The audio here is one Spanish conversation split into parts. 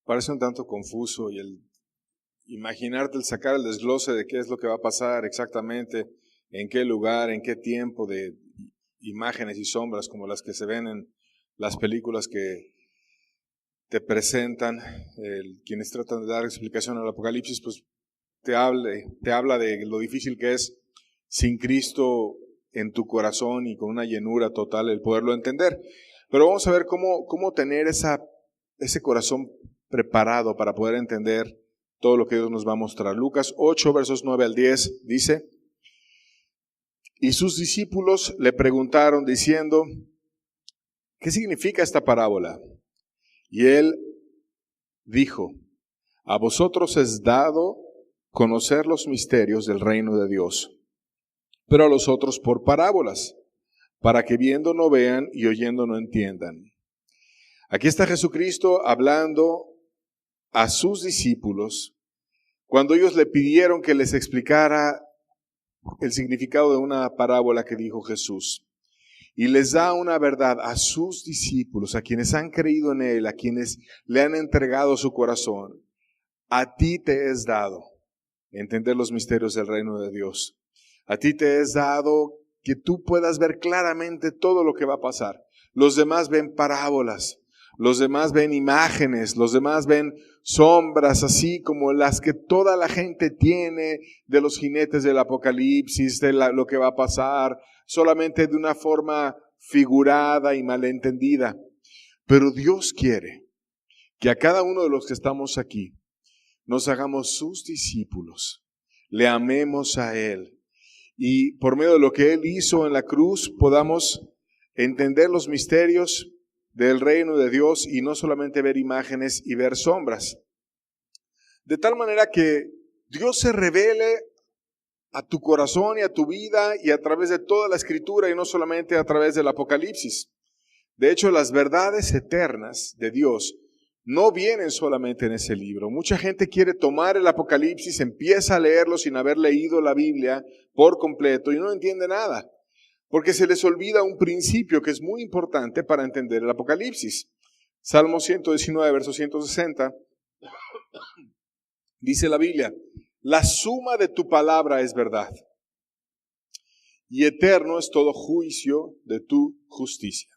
Parece un tanto confuso y el imaginarte, el sacar el desglose de qué es lo que va a pasar exactamente, en qué lugar, en qué tiempo, de imágenes y sombras como las que se ven en las películas que te presentan, quienes tratan de dar explicación al Apocalipsis, pues te habla de lo difícil que es sin Cristo en tu corazón y con una llenura total el poderlo entender. Pero vamos a ver cómo tener ese corazón preparado para poder entender todo lo que Dios nos va a mostrar. Lucas 8, versos 9 al 10 dice: y sus discípulos le preguntaron diciendo: ¿qué significa esta parábola? Y él dijo: a vosotros es dado conocer los misterios del reino de Dios, pero a los otros por parábolas, para que viendo no vean y oyendo no entiendan. Aquí está Jesucristo hablando a sus discípulos cuando ellos le pidieron que les explicara el significado de una parábola que dijo Jesús. Y les da una verdad a sus discípulos, a quienes han creído en Él, a quienes le han entregado su corazón. A ti te es dado entender los misterios del reino de Dios. A ti te es dado que tú puedas ver claramente todo lo que va a pasar. Los demás ven parábolas, los demás ven imágenes, los demás ven sombras, así como las que toda la gente tiene de los jinetes del Apocalipsis, de lo que va a pasar, solamente de una forma figurada y malentendida. Pero Dios quiere que a cada uno de los que estamos aquí nos hagamos sus discípulos, le amemos a Él y por medio de lo que Él hizo en la cruz podamos entender los misterios del reino de Dios y no solamente ver imágenes y ver sombras. De tal manera que Dios se revele a tu corazón y a tu vida y a través de toda la Escritura y no solamente a través del Apocalipsis. De hecho, las verdades eternas de Dios no vienen solamente en ese libro. Mucha gente quiere tomar el Apocalipsis, empieza a leerlo sin haber leído la Biblia por completo y no entiende nada, porque se les olvida un principio que es muy importante para entender el Apocalipsis. Salmo 119, verso 160, dice la Biblia: la suma de tu palabra es verdad, y eterno es todo juicio de tu justicia.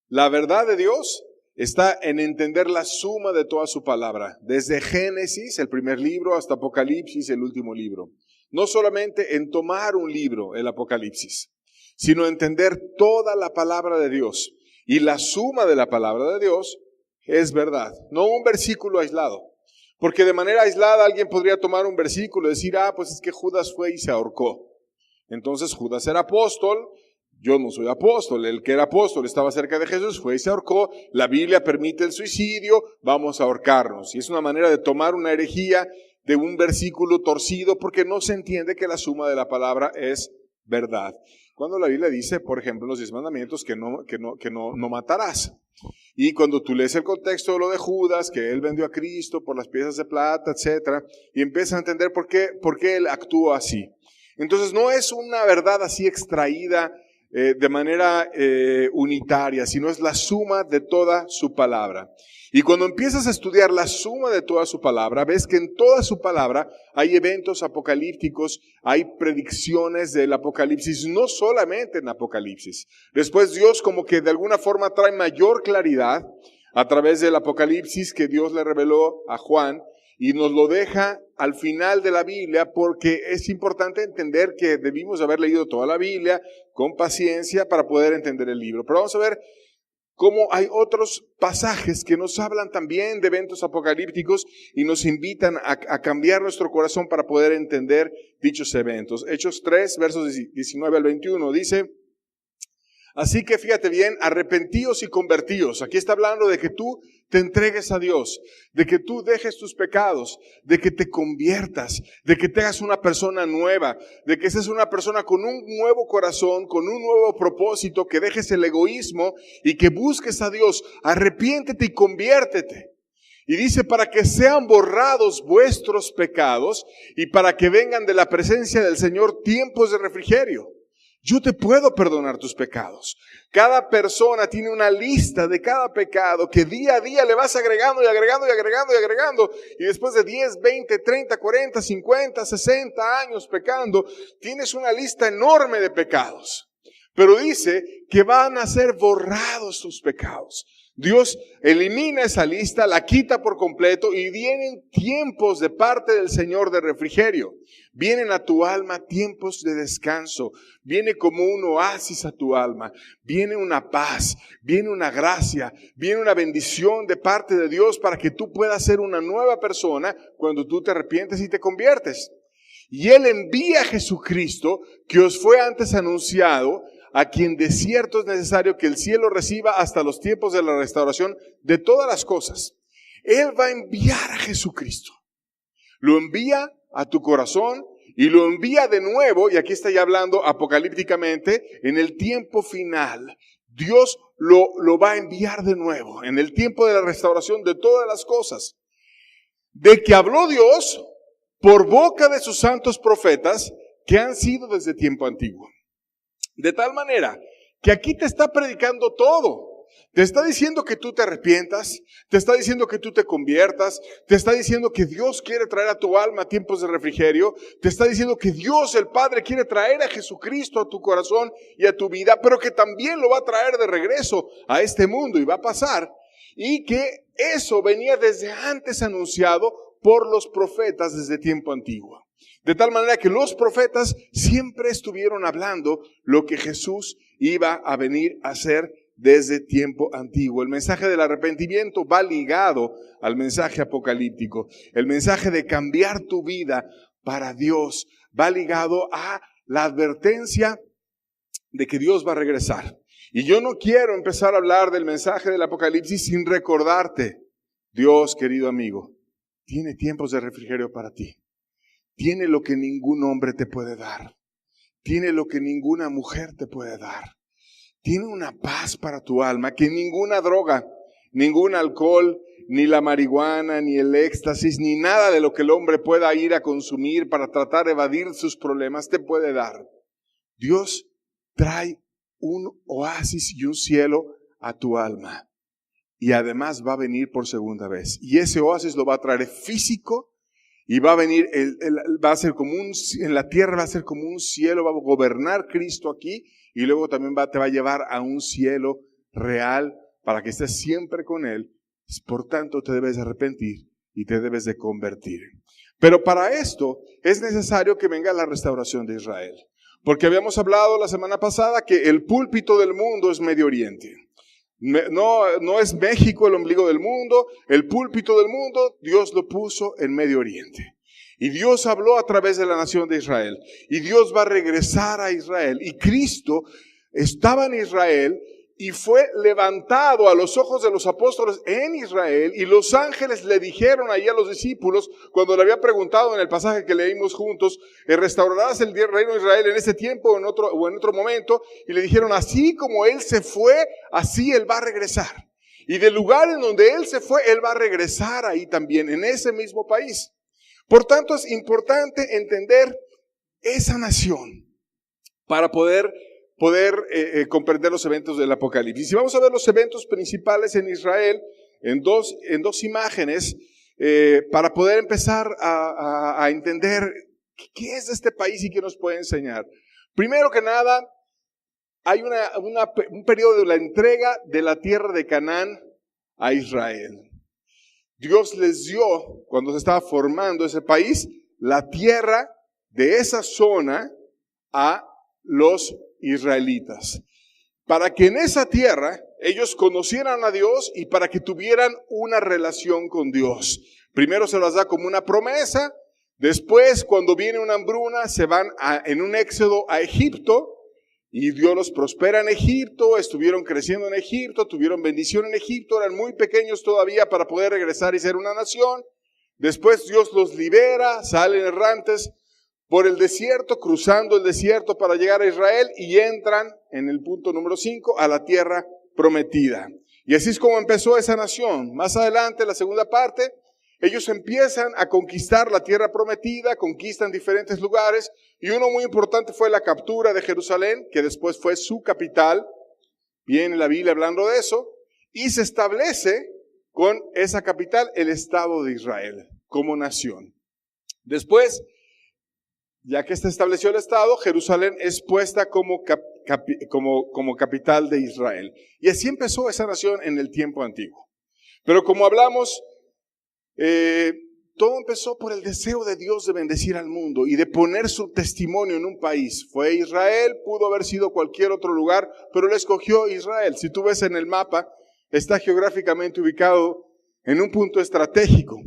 La verdad de Dios está en entender la suma de toda su palabra, desde Génesis, el primer libro, hasta Apocalipsis, el último libro. No solamente en tomar un libro, el Apocalipsis, sino entender toda la palabra de Dios. Y la suma de la palabra de Dios es verdad, no un versículo aislado. Porque de manera aislada alguien podría tomar un versículo y decir: pues es que Judas fue y se ahorcó. Entonces Judas era apóstol. Yo no soy apóstol, el que era apóstol estaba cerca de Jesús, fue y se ahorcó, la Biblia permite el suicidio, vamos a ahorcarnos. Y es una manera de tomar una herejía de un versículo torcido porque no se entiende que la suma de la palabra es verdad. Cuando la Biblia dice, por ejemplo, en los 10 mandamientos que no matarás. Y cuando tú lees el contexto de lo de Judas, que él vendió a Cristo por las piezas de plata, etcétera, y empiezas a entender por qué él actúa así. Entonces no es una verdad así extraída de manera unitaria, sino es la suma de toda su palabra. Y cuando empiezas a estudiar la suma de toda su palabra, ves que en toda su palabra hay eventos apocalípticos, hay predicciones del Apocalipsis, no solamente en Apocalipsis. Después Dios como que de alguna forma trae mayor claridad a través del Apocalipsis que Dios le reveló a Juan, y nos lo deja al final de la Biblia porque es importante entender que debimos haber leído toda la Biblia con paciencia para poder entender el libro. Pero vamos a ver cómo hay otros pasajes que nos hablan también de eventos apocalípticos y nos invitan a cambiar nuestro corazón para poder entender dichos eventos. Hechos 3, versos 19 al 21 dice: así que fíjate bien, arrepentíos y convertíos. Aquí está hablando de que tú te entregues a Dios, de que tú dejes tus pecados, de que te conviertas, de que te hagas una persona nueva, de que seas una persona con un nuevo corazón, con un nuevo propósito, que dejes el egoísmo y que busques a Dios. Arrepiéntete y conviértete. Y dice: para que sean borrados vuestros pecados y para que vengan de la presencia del Señor tiempos de refrigerio. Yo te puedo perdonar tus pecados. Cada persona tiene una lista de cada pecado que día a día le vas agregando y agregando y agregando y agregando. Y después de 10, 20, 30, 40, 50, 60 años pecando, tienes una lista enorme de pecados. Pero dice que van a ser borrados tus pecados. Dios elimina esa lista, la quita por completo y vienen tiempos de parte del Señor de refrigerio. Vienen a tu alma tiempos de descanso. Viene como un oasis a tu alma. Viene una paz, viene una gracia, viene una bendición de parte de Dios para que tú puedas ser una nueva persona cuando tú te arrepientes y te conviertes. Y Él envía a Jesucristo, que os fue antes anunciado, a quien de cierto es necesario que el cielo reciba hasta los tiempos de la restauración de todas las cosas. Él va a enviar a Jesucristo. Lo envía a tu corazón y lo envía de nuevo, y aquí está ya hablando apocalípticamente, en el tiempo final. Dios lo va a enviar de nuevo, en el tiempo de la restauración de todas las cosas. De que habló Dios por boca de sus santos profetas que han sido desde tiempo antiguo. De tal manera que aquí te está predicando todo. Te está diciendo que tú te arrepientas, te está diciendo que tú te conviertas, te está diciendo que Dios quiere traer a tu alma tiempos de refrigerio, te está diciendo que Dios el Padre quiere traer a Jesucristo a tu corazón y a tu vida, pero que también lo va a traer de regreso a este mundo y va a pasar. Y que eso venía desde antes anunciado por los profetas desde tiempo antiguo. De tal manera que los profetas siempre estuvieron hablando lo que Jesús iba a venir a hacer desde tiempo antiguo. El mensaje del arrepentimiento va ligado al mensaje apocalíptico. El mensaje de cambiar tu vida para Dios va ligado a la advertencia de que Dios va a regresar. Y yo no quiero empezar a hablar del mensaje del Apocalipsis sin recordarte, Dios, querido amigo, tiene tiempos de refrigerio para ti. Tiene lo que ningún hombre te puede dar. Tiene lo que ninguna mujer te puede dar. Tiene una paz para tu alma que ninguna droga, ningún alcohol, ni la marihuana, ni el éxtasis, ni nada de lo que el hombre pueda ir a consumir para tratar de evadir sus problemas te puede dar. Dios trae un oasis y un cielo a tu alma. Y además va a venir por segunda vez. Y ese oasis lo va a traer físico. Y va a venir, va a ser como en la tierra va a ser como un cielo, va a gobernar Cristo aquí y luego también te va a llevar a un cielo real para que estés siempre con Él. Por tanto, te debes de arrepentir y te debes de convertir. Pero para esto es necesario que venga la restauración de Israel. Porque habíamos hablado la semana pasada que el púlpito del mundo es Medio Oriente. No es México el ombligo del mundo, el púlpito del mundo, Dios lo puso en Medio Oriente. Y Dios habló a través de la nación de Israel. Y Dios va a regresar a Israel. Y Cristo estaba en Israel y fue levantado a los ojos de los apóstoles en Israel. Y los ángeles le dijeron ahí a los discípulos, cuando le había preguntado en el pasaje que leímos juntos, ¿restaurarás el reino de Israel en este tiempo o en otro momento? Y le dijeron, así como Él se fue, así Él va a regresar. Y del lugar en donde Él se fue, Él va a regresar ahí también, en ese mismo país. Por tanto, es importante entender esa nación para poder comprender los eventos del Apocalipsis. Y vamos a ver los eventos principales en Israel en dos imágenes para poder empezar a entender qué es este país y qué nos puede enseñar. Primero que nada, hay un periodo de la entrega de la tierra de Canaán a Israel. Dios les dio, cuando se estaba formando ese país, la tierra de esa zona a los israelitas, para que en esa tierra ellos conocieran a Dios y para que tuvieran una relación con Dios. Primero se las da como una promesa, después cuando viene una hambruna se van en un éxodo a Egipto y Dios los prospera en Egipto, estuvieron creciendo en Egipto, tuvieron bendición en Egipto, eran muy pequeños todavía para poder regresar y ser una nación. Después Dios los libera, salen errantes por el desierto, cruzando el desierto para llegar a Israel y entran en el punto número 5 a la tierra prometida. Y así es como empezó esa nación. Más adelante, la segunda parte, Ellos empiezan a conquistar la tierra prometida, conquistan diferentes lugares, y uno muy importante fue la captura de Jerusalén, que después fue su capital. Viene la Biblia hablando de eso, y se establece con esa capital el Estado de Israel como nación. Después, ya que se estableció el Estado, Jerusalén es puesta como capital de Israel. Y así empezó esa nación en el tiempo antiguo. Pero como hablamos, todo empezó por el deseo de Dios de bendecir al mundo y de poner su testimonio en un país. Fue Israel, pudo haber sido cualquier otro lugar, pero lo escogió Israel. Si tú ves en el mapa, está geográficamente ubicado en un punto estratégico.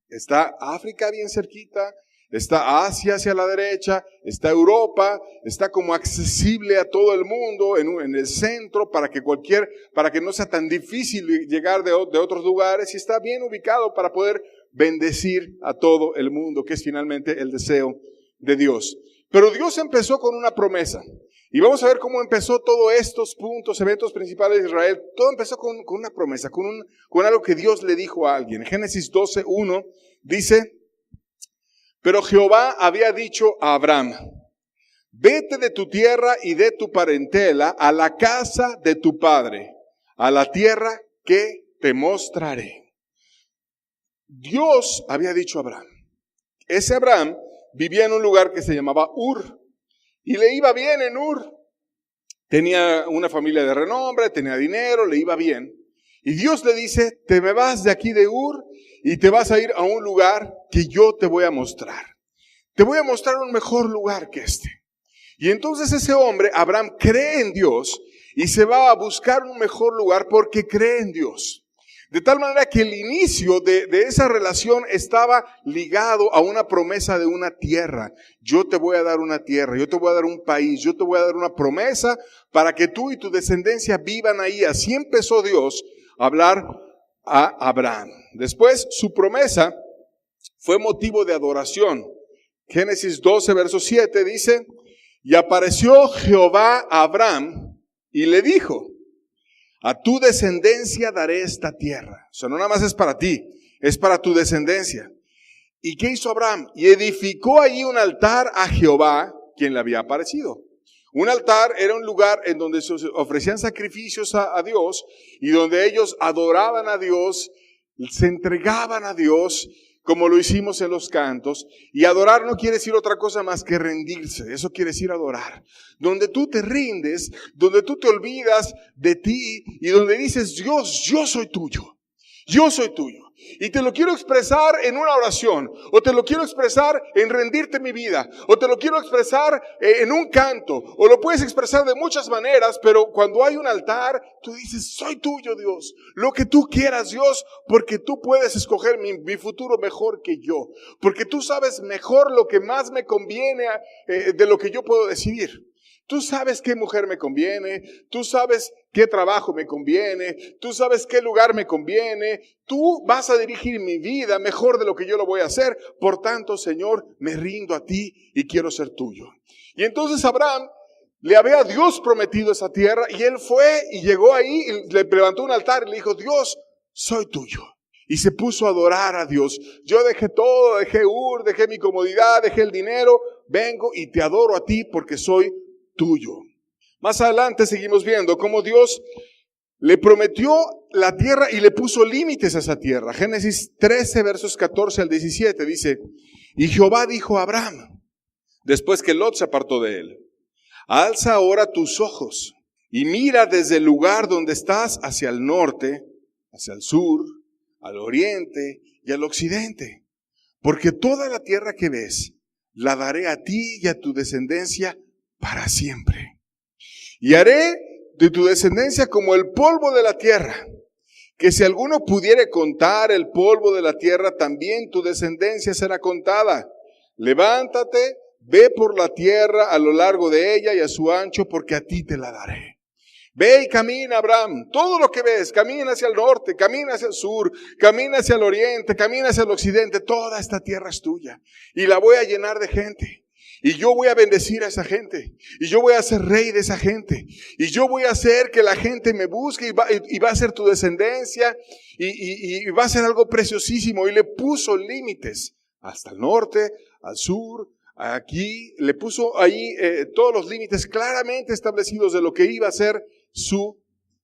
Está África bien cerquita, está Asia hacia la derecha, está Europa, está como accesible a todo el mundo en el centro para que no sea tan difícil llegar de otros lugares, y está bien ubicado para poder bendecir a todo el mundo, que es finalmente el deseo de Dios. Pero Dios empezó con una promesa. Y vamos a ver cómo empezó todos estos puntos, eventos principales de Israel. Todo empezó con una promesa, con algo que Dios le dijo a alguien. Génesis 12:1 dice: pero Jehová había dicho a Abraham: vete de tu tierra y de tu parentela a la casa de tu padre, a la tierra que te mostraré. Dios había dicho a Abraham. Ese Abraham vivía en un lugar que se llamaba Ur. Y le iba bien en Ur. Tenía una familia de renombre, tenía dinero, le iba bien. Y Dios le dice: te me vas de aquí de Ur y te vas a ir a un lugar que yo te voy a mostrar. Te voy a mostrar un mejor lugar que este. Y entonces ese hombre, Abraham, cree en Dios y se va a buscar un mejor lugar porque cree en Dios. De tal manera que el inicio de esa relación estaba ligado a una promesa de una tierra. Yo te voy a dar una tierra, yo te voy a dar un país, yo te voy a dar una promesa para que tú y tu descendencia vivan ahí. Así empezó Dios a hablar a Abraham. Después, su promesa fue motivo de adoración. Génesis 12, verso 7 dice: y apareció Jehová a Abraham y le dijo: a tu descendencia daré esta tierra. O sea, no nada más es para ti, es para tu descendencia. ¿Y qué hizo Abraham? Y edificó allí un altar a Jehová, quien le había aparecido. Un altar era un lugar en donde se ofrecían sacrificios a Dios, y donde ellos adoraban a Dios, se entregaban a Dios, como lo hicimos en los cantos. Y adorar no quiere decir otra cosa más que rendirse. Eso quiere decir adorar. Donde tú te rindes, donde tú te olvidas de ti y donde dices: Dios, yo soy tuyo. Yo soy tuyo. Y te lo quiero expresar en una oración, o te lo quiero expresar en rendirte mi vida, o te lo quiero expresar en un canto, o lo puedes expresar de muchas maneras, pero cuando hay un altar, tú dices: soy tuyo, Dios, lo que tú quieras, Dios, porque tú puedes escoger mi futuro mejor que yo, porque tú sabes mejor lo que más me conviene de lo que yo puedo decidir. Tú sabes qué mujer me conviene, tú sabes qué trabajo me conviene, tú sabes qué lugar me conviene, tú vas a dirigir mi vida mejor de lo que yo lo voy a hacer. Por tanto, Señor, me rindo a ti y quiero ser tuyo. Y entonces Abraham le había a Dios prometido esa tierra, y él fue y llegó ahí y le levantó un altar y le dijo: Dios, soy tuyo. Y se puso a adorar a Dios. Yo dejé todo, dejé Ur, dejé mi comodidad, dejé el dinero, vengo y te adoro a ti porque soy tuyo. Más adelante seguimos viendo cómo Dios le prometió la tierra y le puso límites a esa tierra. Génesis 13, versos 14 al 17 dice: y Jehová dijo a Abraham, después que Lot se apartó de él: alza ahora tus ojos y mira desde el lugar donde estás hacia el norte, hacia el sur, al oriente y al occidente, porque toda la tierra que ves la daré a ti y a tu descendencia para siempre. Y haré de tu descendencia como el polvo de la tierra, que si alguno pudiere contar el polvo de la tierra, también tu descendencia será contada. Levántate, ve por la tierra a lo largo de ella y a su ancho, porque a ti te la daré. Ve y camina, Abraham, todo lo que ves, camina hacia el norte, camina hacia el sur, camina hacia el oriente, camina hacia el occidente. Toda esta tierra es tuya y la voy a llenar de gente. Y yo voy a bendecir a esa gente. Y yo voy a ser rey de esa gente. Y yo voy a hacer que la gente me busque y va a ser tu descendencia. Y va a ser algo preciosísimo. Y le puso límites hasta el norte, al sur, aquí. Le puso ahí todos los límites claramente establecidos de lo que iba a ser su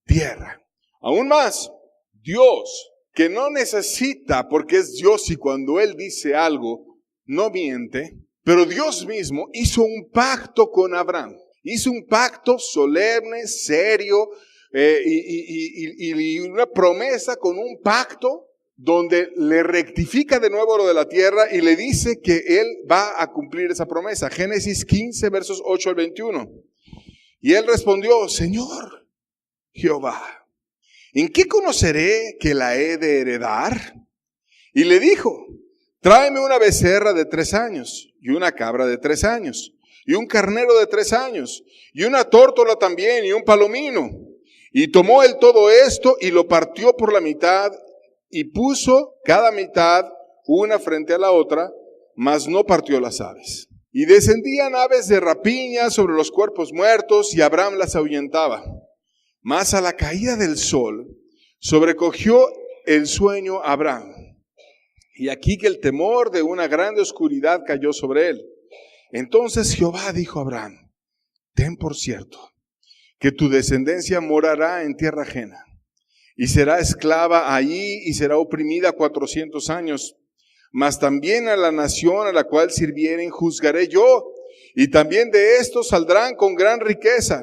tierra. Aún más, Dios, que no necesita, porque es Dios y cuando Él dice algo, no miente. Pero Dios mismo hizo un pacto con Abraham. Hizo un pacto solemne, serio, y una promesa con un pacto donde le rectifica de nuevo lo de la tierra y le dice que él va a cumplir esa promesa. Génesis 15, versos 8 al 21. Y él respondió, Señor Jehová, ¿en qué conoceré que la he de heredar? Y le dijo, tráeme una becerra de 3 años, y una cabra de 3 años, y un carnero de 3 años, y una tórtola también, y un palomino. Y tomó él todo esto, y lo partió por la mitad, y puso cada mitad una frente a la otra, mas no partió las aves. Y descendían aves de rapiña sobre los cuerpos muertos, y Abraham las ahuyentaba. Mas a la caída del sol, sobrecogió el sueño a Abraham. Y aquí que el temor de una grande oscuridad cayó sobre él. Entonces Jehová dijo a Abraham, ten por cierto que tu descendencia morará en tierra ajena, y será esclava allí y será oprimida 400 años. Mas también a la nación a la cual sirvieren juzgaré yo, y también de estos saldrán con gran riqueza.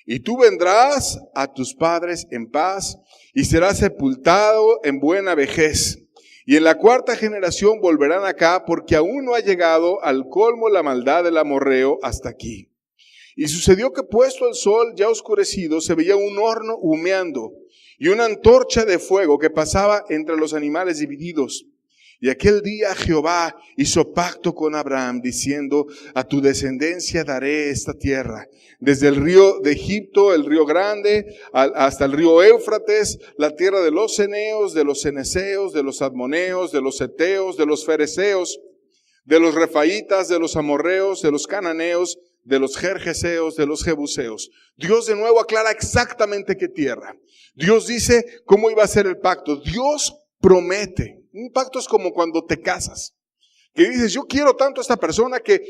Y tú vendrás a tus padres en paz, y serás sepultado en buena vejez. Y en la 4ª generación volverán acá, porque aún no ha llegado al colmo la maldad del amorreo hasta aquí. Y sucedió que puesto el sol ya oscurecido, se veía un horno humeando, y una antorcha de fuego que pasaba entre los animales divididos. Y aquel día Jehová hizo pacto con Abraham, diciendo, a tu descendencia daré esta tierra, desde el río de Egipto, el río grande, hasta el río Éufrates, la tierra de los ceneos, de los ceneseos, de los admoneos, de los heteos, de los fereceos, de los refaitas, de los amorreos, de los cananeos, de los gergeseos, de los jebuseos. Dios de nuevo aclara exactamente qué tierra. Dios dice cómo iba a ser el pacto. Dios promete. Un pacto es como cuando te casas, que dices, yo quiero tanto a esta persona que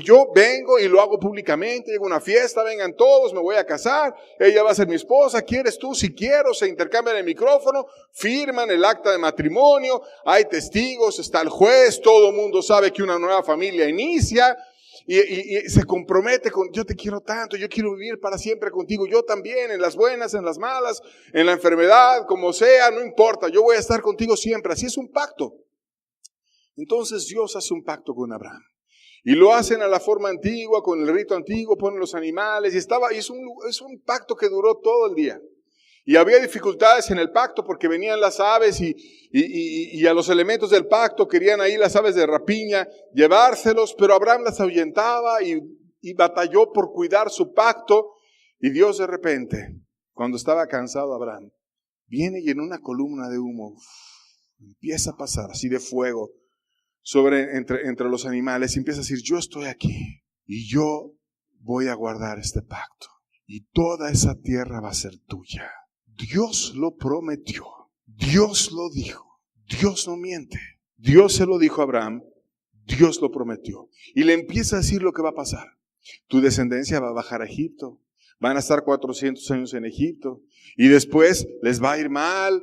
yo vengo y lo hago públicamente, llego a una fiesta, vengan todos, me voy a casar, ella va a ser mi esposa, ¿quieres tú? Si quiero, se intercambian el micrófono, firman el acta de matrimonio, hay testigos, está el juez, todo el mundo sabe que una nueva familia inicia. Y se compromete con, yo te quiero tanto, yo quiero vivir para siempre contigo, yo también, en las buenas, en las malas, en la enfermedad, como sea, no importa, yo voy a estar contigo siempre. Así es un pacto. Entonces Dios hace un pacto con Abraham. Y lo hacen a la forma antigua, con el rito antiguo, ponen los animales, y es un pacto que duró todo el día. Y había dificultades en el pacto porque venían las aves y a los elementos del pacto querían ahí las aves de rapiña llevárselos, pero Abraham las ahuyentaba y batalló por cuidar su pacto. Y Dios de repente, cuando estaba cansado Abraham, viene y en una columna de humo empieza a pasar así de fuego entre los animales y empieza a decir, yo estoy aquí y yo voy a guardar este pacto y toda esa tierra va a ser tuya. Dios lo prometió, Dios lo dijo, Dios no miente. Dios se lo dijo a Abraham, Dios lo prometió. Y le empieza a decir lo que va a pasar. Tu descendencia va a bajar a Egipto, van a estar 400 años en Egipto y después les va a ir mal,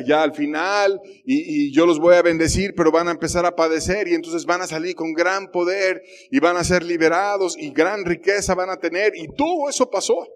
ya al final, y yo los voy a bendecir, pero van a empezar a padecer y entonces van a salir con gran poder y van a ser liberados y gran riqueza van a tener. Y todo eso pasó.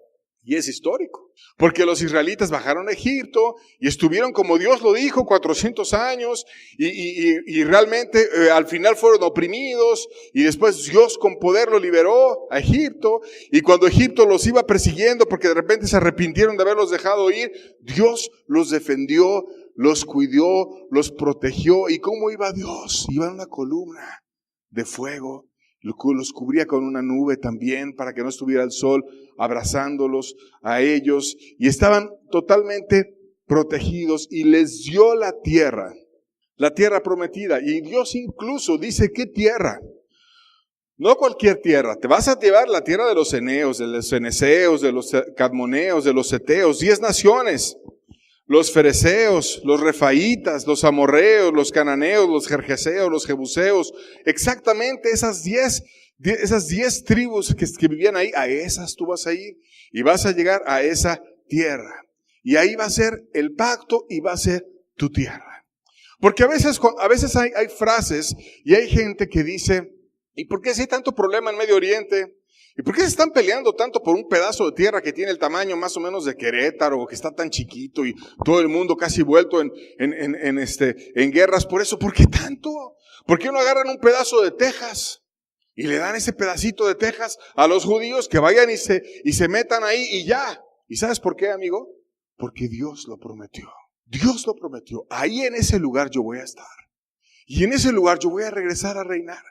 Y es histórico, porque los israelitas bajaron a Egipto y estuvieron como Dios lo dijo 400 años y realmente al final fueron oprimidos y después Dios con poder lo liberó a Egipto. Y cuando Egipto los iba persiguiendo porque de repente se arrepintieron de haberlos dejado ir, Dios los defendió, los cuidó, los protegió. ¿Y cómo iba Dios? Iba en una columna de fuego. Los cubría con una nube también para que no estuviera el sol abrazándolos a ellos. Y estaban totalmente protegidos y les dio la tierra prometida. Y Dios incluso dice, ¿qué tierra? No cualquier tierra, te vas a llevar la tierra de los eneos, de los ceneseos, de los cadmoneos, de los seteos, 10 naciones. Los fereceos, los refaitas, los amorreos, los cananeos, los gergeseos, los jebuseos, exactamente esas 10 tribus que vivían ahí, a esas tú vas a ir y vas a llegar a esa tierra. Y ahí va a ser el pacto y va a ser tu tierra. Porque a veces hay frases y hay gente que dice, ¿y por qué hay tanto problema en Medio Oriente? ¿Y por qué se están peleando tanto por un pedazo de tierra que tiene el tamaño más o menos de Querétaro, que está tan chiquito y todo el mundo casi vuelto en guerras por eso? ¿Por qué tanto? ¿Por qué no agarran un pedazo de Texas y le dan ese pedacito de Texas a los judíos que vayan y se metan ahí y ya? ¿Y sabes por qué, amigo? Porque Dios lo prometió. Dios lo prometió. Ahí en ese lugar yo voy a estar. Y en ese lugar yo voy a regresar a reinar.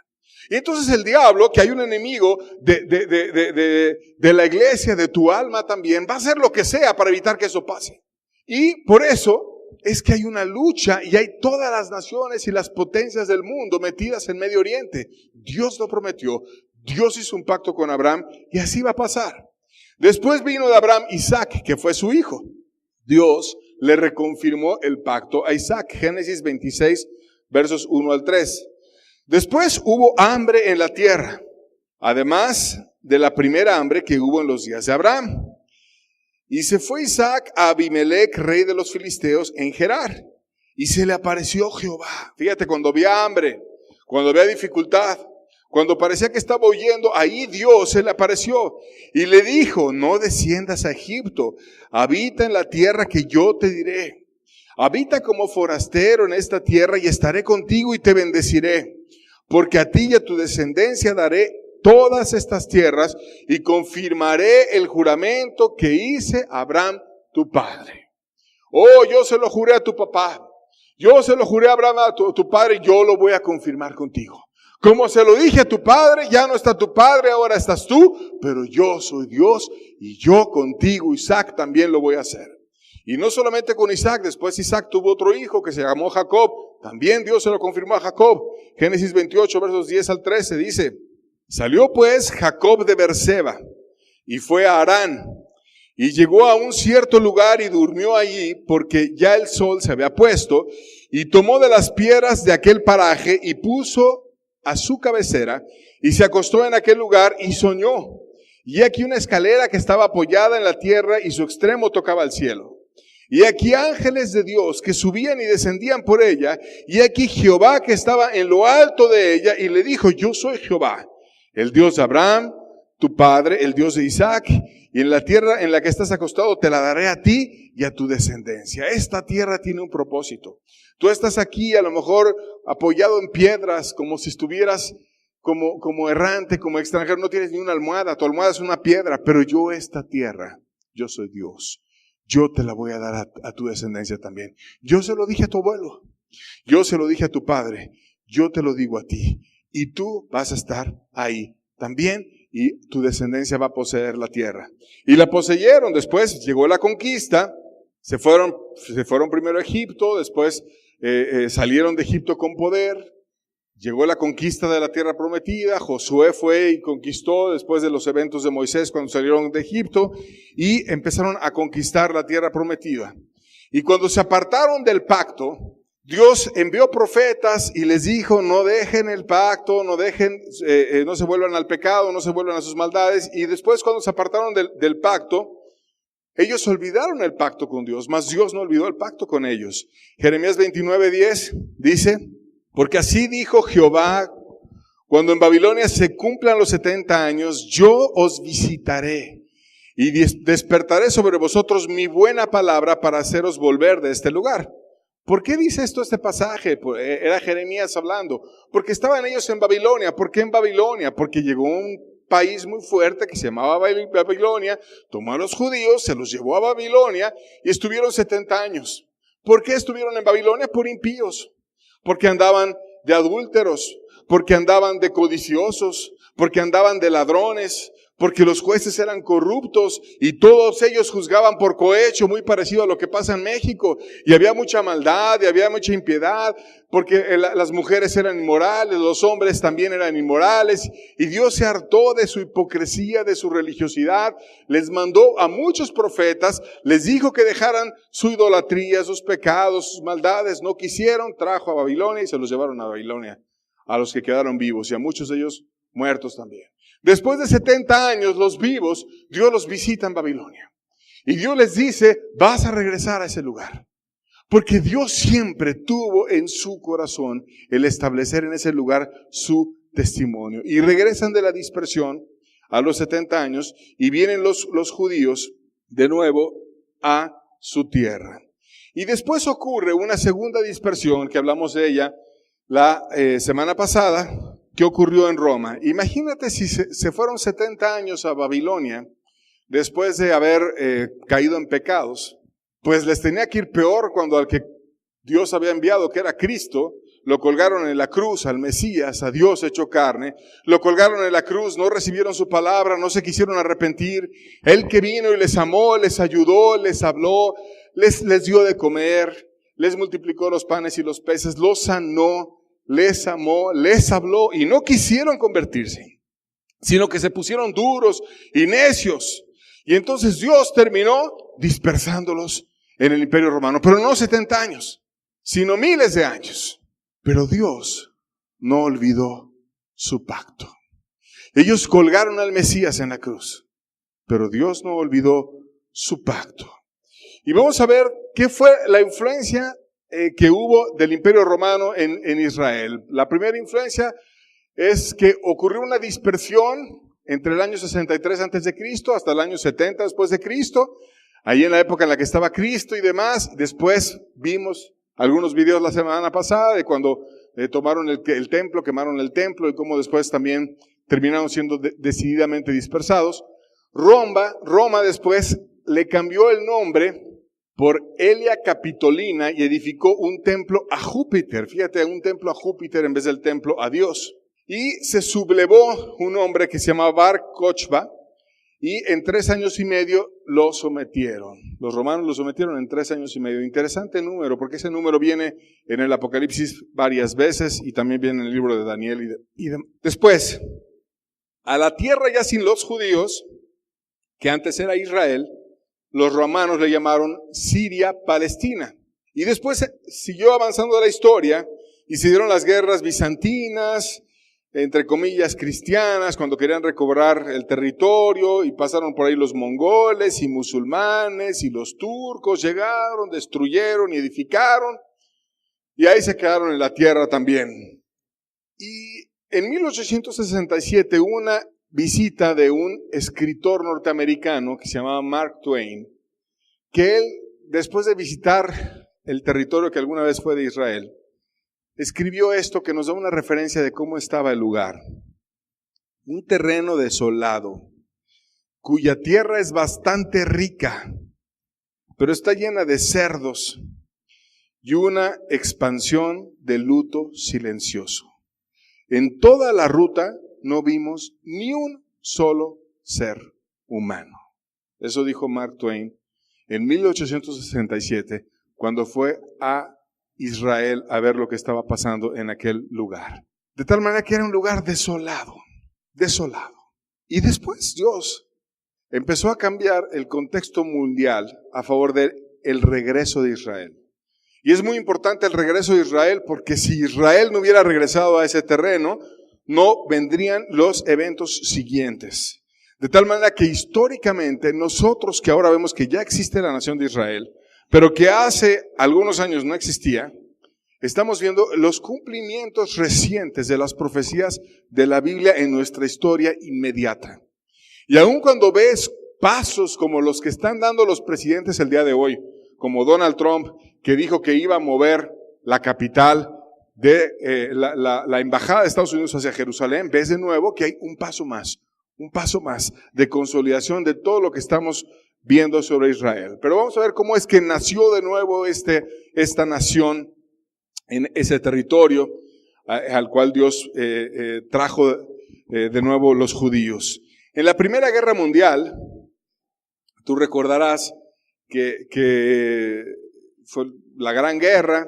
Y entonces el diablo, que hay un enemigo de la iglesia, de tu alma también, va a hacer lo que sea para evitar que eso pase. Y por eso es que hay una lucha y hay todas las naciones y las potencias del mundo metidas en Medio Oriente. Dios lo prometió, Dios hizo un pacto con Abraham y así va a pasar. Después vino de Abraham Isaac, que fue su hijo. Dios le reconfirmó el pacto a Isaac. Génesis 26, versos 1 al 3. Después hubo hambre en la tierra, además de la primera hambre que hubo en los días de Abraham. Y se fue Isaac a Abimelech, rey de los filisteos, en Gerar. Y se le apareció Jehová. Fíjate, cuando había hambre, cuando había dificultad, cuando parecía que estaba huyendo, ahí Dios se le apareció. Y le dijo, no desciendas a Egipto, habita en la tierra que yo te diré. Habita como forastero en esta tierra y estaré contigo y te bendeciré. Porque a ti y a tu descendencia daré todas estas tierras y confirmaré el juramento que hice a Abraham tu padre. Oh, yo se lo juré a tu papá. Yo se lo juré a Abraham, a tu padre, y yo lo voy a confirmar contigo. Como se lo dije a tu padre, ya no está tu padre, ahora estás tú, pero yo soy Dios y yo contigo, Isaac, también lo voy a hacer. Y no solamente con Isaac, después Isaac tuvo otro hijo que se llamó Jacob. También Dios se lo confirmó a Jacob. Génesis 28, versos 10 al 13 dice, salió pues Jacob de Berseba y fue a Harán y llegó a un cierto lugar y durmió allí porque ya el sol se había puesto y tomó de las piedras de aquel paraje y puso a su cabecera y se acostó en aquel lugar y soñó. Y aquí una escalera que estaba apoyada en la tierra y su extremo tocaba al cielo. Y aquí ángeles de Dios que subían y descendían por ella, y aquí Jehová que estaba en lo alto de ella, y le dijo, yo soy Jehová, el Dios de Abraham, tu padre, el Dios de Isaac, y en la tierra en la que estás acostado te la daré a ti y a tu descendencia. Esta tierra tiene un propósito. Tú estás aquí a lo mejor apoyado en piedras, como si estuvieras como errante, como extranjero, no tienes ni una almohada, tu almohada es una piedra, pero yo esta tierra, yo soy Dios. Yo te la voy a dar a tu descendencia también. Yo se lo dije a tu abuelo. Yo se lo dije a tu padre. Yo te lo digo a ti. Y tú vas a estar ahí también. Y tu descendencia va a poseer la tierra. Y la poseyeron. Después llegó la conquista. Se fueron primero a Egipto. Después salieron de Egipto con poder. Llegó la conquista de la tierra prometida, Josué fue y conquistó después de los eventos de Moisés cuando salieron de Egipto y empezaron a conquistar la tierra prometida. Y cuando se apartaron del pacto, Dios envió profetas y les dijo, no dejen el pacto, no se vuelvan al pecado, no se vuelvan a sus maldades. Y después cuando se apartaron del pacto, ellos olvidaron el pacto con Dios, mas Dios no olvidó el pacto con ellos. Jeremías 29:10 dice, porque así dijo Jehová, cuando en Babilonia se cumplan los 70 años, yo os visitaré y despertaré sobre vosotros mi buena palabra para haceros volver de este lugar. ¿Por qué dice esto este pasaje? Era Jeremías hablando. Porque estaban ellos en Babilonia. ¿Por qué en Babilonia? Porque llegó un país muy fuerte que se llamaba Babilonia, tomó a los judíos, se los llevó a Babilonia y estuvieron 70 años. ¿Por qué estuvieron en Babilonia? Por impíos. Porque andaban de adúlteros, porque andaban de codiciosos, porque andaban de ladrones, porque los jueces eran corruptos y todos ellos juzgaban por cohecho, muy parecido a lo que pasa en México. Y había mucha maldad y había mucha impiedad, porque las mujeres eran inmorales, los hombres también eran inmorales. Y Dios se hartó de su hipocresía, de su religiosidad. Les mandó a muchos profetas, les dijo que dejaran su idolatría, sus pecados, sus maldades. No quisieron, trajo a Babilonia y se los llevaron a Babilonia, a los que quedaron vivos y a muchos de ellos muertos también. Después de 70 años, los vivos, Dios los visita en Babilonia. Y Dios les dice, vas a regresar a ese lugar. Porque Dios siempre tuvo en su corazón el establecer en ese lugar su testimonio. Y regresan de la dispersión a los 70 años y vienen los judíos de nuevo a su tierra. Y después ocurre una segunda dispersión, que hablamos de ella la semana pasada, que ocurrió en Roma. Imagínate si se fueron 70 años a Babilonia después de haber caído en pecados, pues les tenía que ir peor cuando al que Dios había enviado, que era Cristo, lo colgaron en la cruz, al Mesías, a Dios hecho carne, lo colgaron en la cruz, no recibieron su palabra, no se quisieron arrepentir. Él que vino y les amó, les ayudó, les habló, les dio de comer, les multiplicó los panes y los peces, los sanó, les amó, les habló y no quisieron convertirse, sino que se pusieron duros y necios. Y entonces Dios terminó dispersándolos en el Imperio Romano, pero no 70 años, sino miles de años. Pero Dios no olvidó su pacto. Ellos colgaron al Mesías en la cruz, pero Dios no olvidó su pacto. Y vamos a ver qué fue la influencia que hubo del Imperio Romano en Israel. La primera influencia es que ocurrió una dispersión entre el año 63 antes de Cristo hasta el año 70 después de Cristo, ahí en la época en la que estaba Cristo y demás. Después vimos algunos videos la semana pasada de cuando tomaron el templo, quemaron el templo y cómo después también terminaron siendo decididamente dispersados. Roma después le cambió el nombre por Elia Capitolina y edificó un templo a Júpiter. Fíjate, un templo a Júpiter en vez del templo a Dios. Y se sublevó un hombre que se llamaba Bar Kochba y en 3 años y medio lo sometieron. Los romanos lo sometieron en 3 años y medio. Interesante número, porque ese número viene en el Apocalipsis varias veces y también viene en el libro de Daniel. Después, a la tierra ya sin los judíos, que antes era Israel, los romanos le llamaron Siria-Palestina. Y después siguió avanzando la historia y se dieron las guerras bizantinas, entre comillas cristianas, cuando querían recobrar el territorio, y pasaron por ahí los mongoles y musulmanes y los turcos, llegaron, destruyeron y edificaron, y ahí se quedaron en la tierra también. Y en 1867 hubo una visita de un escritor norteamericano que se llamaba Mark Twain, que él, después de visitar el territorio que alguna vez fue de Israel, escribió esto que nos da una referencia de cómo estaba el lugar. Un terreno desolado, cuya tierra es bastante rica, pero está llena de cerdos y una expansión de luto silencioso. En toda la ruta no vimos ni un solo ser humano. Eso dijo Mark Twain en 1867, cuando fue a Israel a ver lo que estaba pasando en aquel lugar. De tal manera que era un lugar desolado. Y después Dios empezó a cambiar el contexto mundial a favor del regreso de Israel. Y es muy importante el regreso de Israel, porque si Israel no hubiera regresado a ese terreno, no vendrían los eventos siguientes. De tal manera que históricamente nosotros, que ahora vemos que ya existe la nación de Israel, pero que hace algunos años no existía, estamos viendo los cumplimientos recientes de las profecías de la Biblia en nuestra historia inmediata. Y aun cuando ves pasos como los que están dando los presidentes el día de hoy, como Donald Trump, que dijo que iba a mover la capital de la embajada de Estados Unidos hacia Jerusalén, ves de nuevo que hay un paso más de consolidación de todo lo que estamos viendo sobre Israel. Pero vamos a ver cómo es que nació de nuevo esta nación en ese territorio al cual Dios trajo de nuevo los judíos. En la Primera Guerra Mundial, tú recordarás que fue la Gran Guerra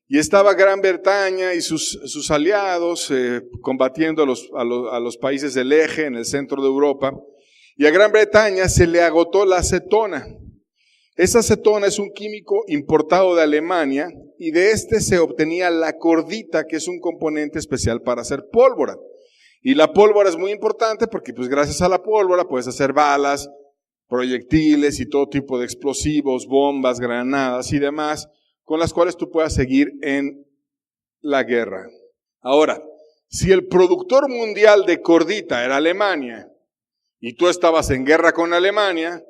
y estaba Gran Bretaña y sus aliados combatiendo a los países del eje en el centro de Europa. Y a Gran Bretaña se le agotó la acetona. Esa acetona es un químico importado de Alemania y de este se obtenía la cordita, que es un componente especial para hacer pólvora. Y la pólvora es muy importante porque pues gracias a la pólvora puedes hacer balas, proyectiles y todo tipo de explosivos, bombas, granadas y demás, con las cuales tú puedas seguir en la guerra. Ahora, si el productor mundial de cordita era Alemania y tú estabas en guerra con Alemania,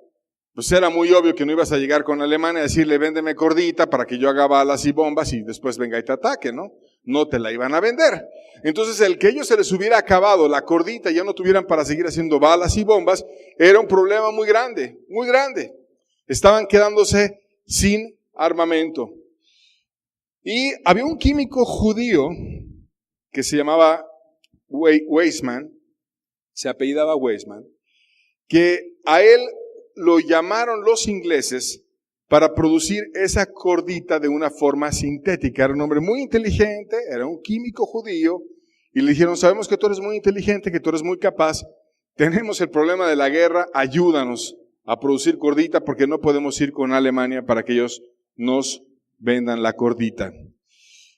pues era muy obvio que no ibas a llegar con Alemania a decirle, véndeme cordita para que yo haga balas y bombas y después venga y te ataque, ¿no? No te la iban a vender. Entonces, el que ellos se les hubiera acabado la cordita y ya no tuvieran para seguir haciendo balas y bombas, era un problema muy grande, muy grande. Estaban quedándose sin armamento. Y había un químico judío que se llamaba Weizmann, se apellidaba Weizmann, que a él lo llamaron los ingleses para producir esa cordita de una forma sintética. Era un hombre muy inteligente, era un químico judío, y le dijeron, sabemos que tú eres muy inteligente, que tú eres muy capaz, tenemos el problema de la guerra, ayúdanos a producir cordita porque no podemos ir con Alemania para que ellos nos vendan la cordita.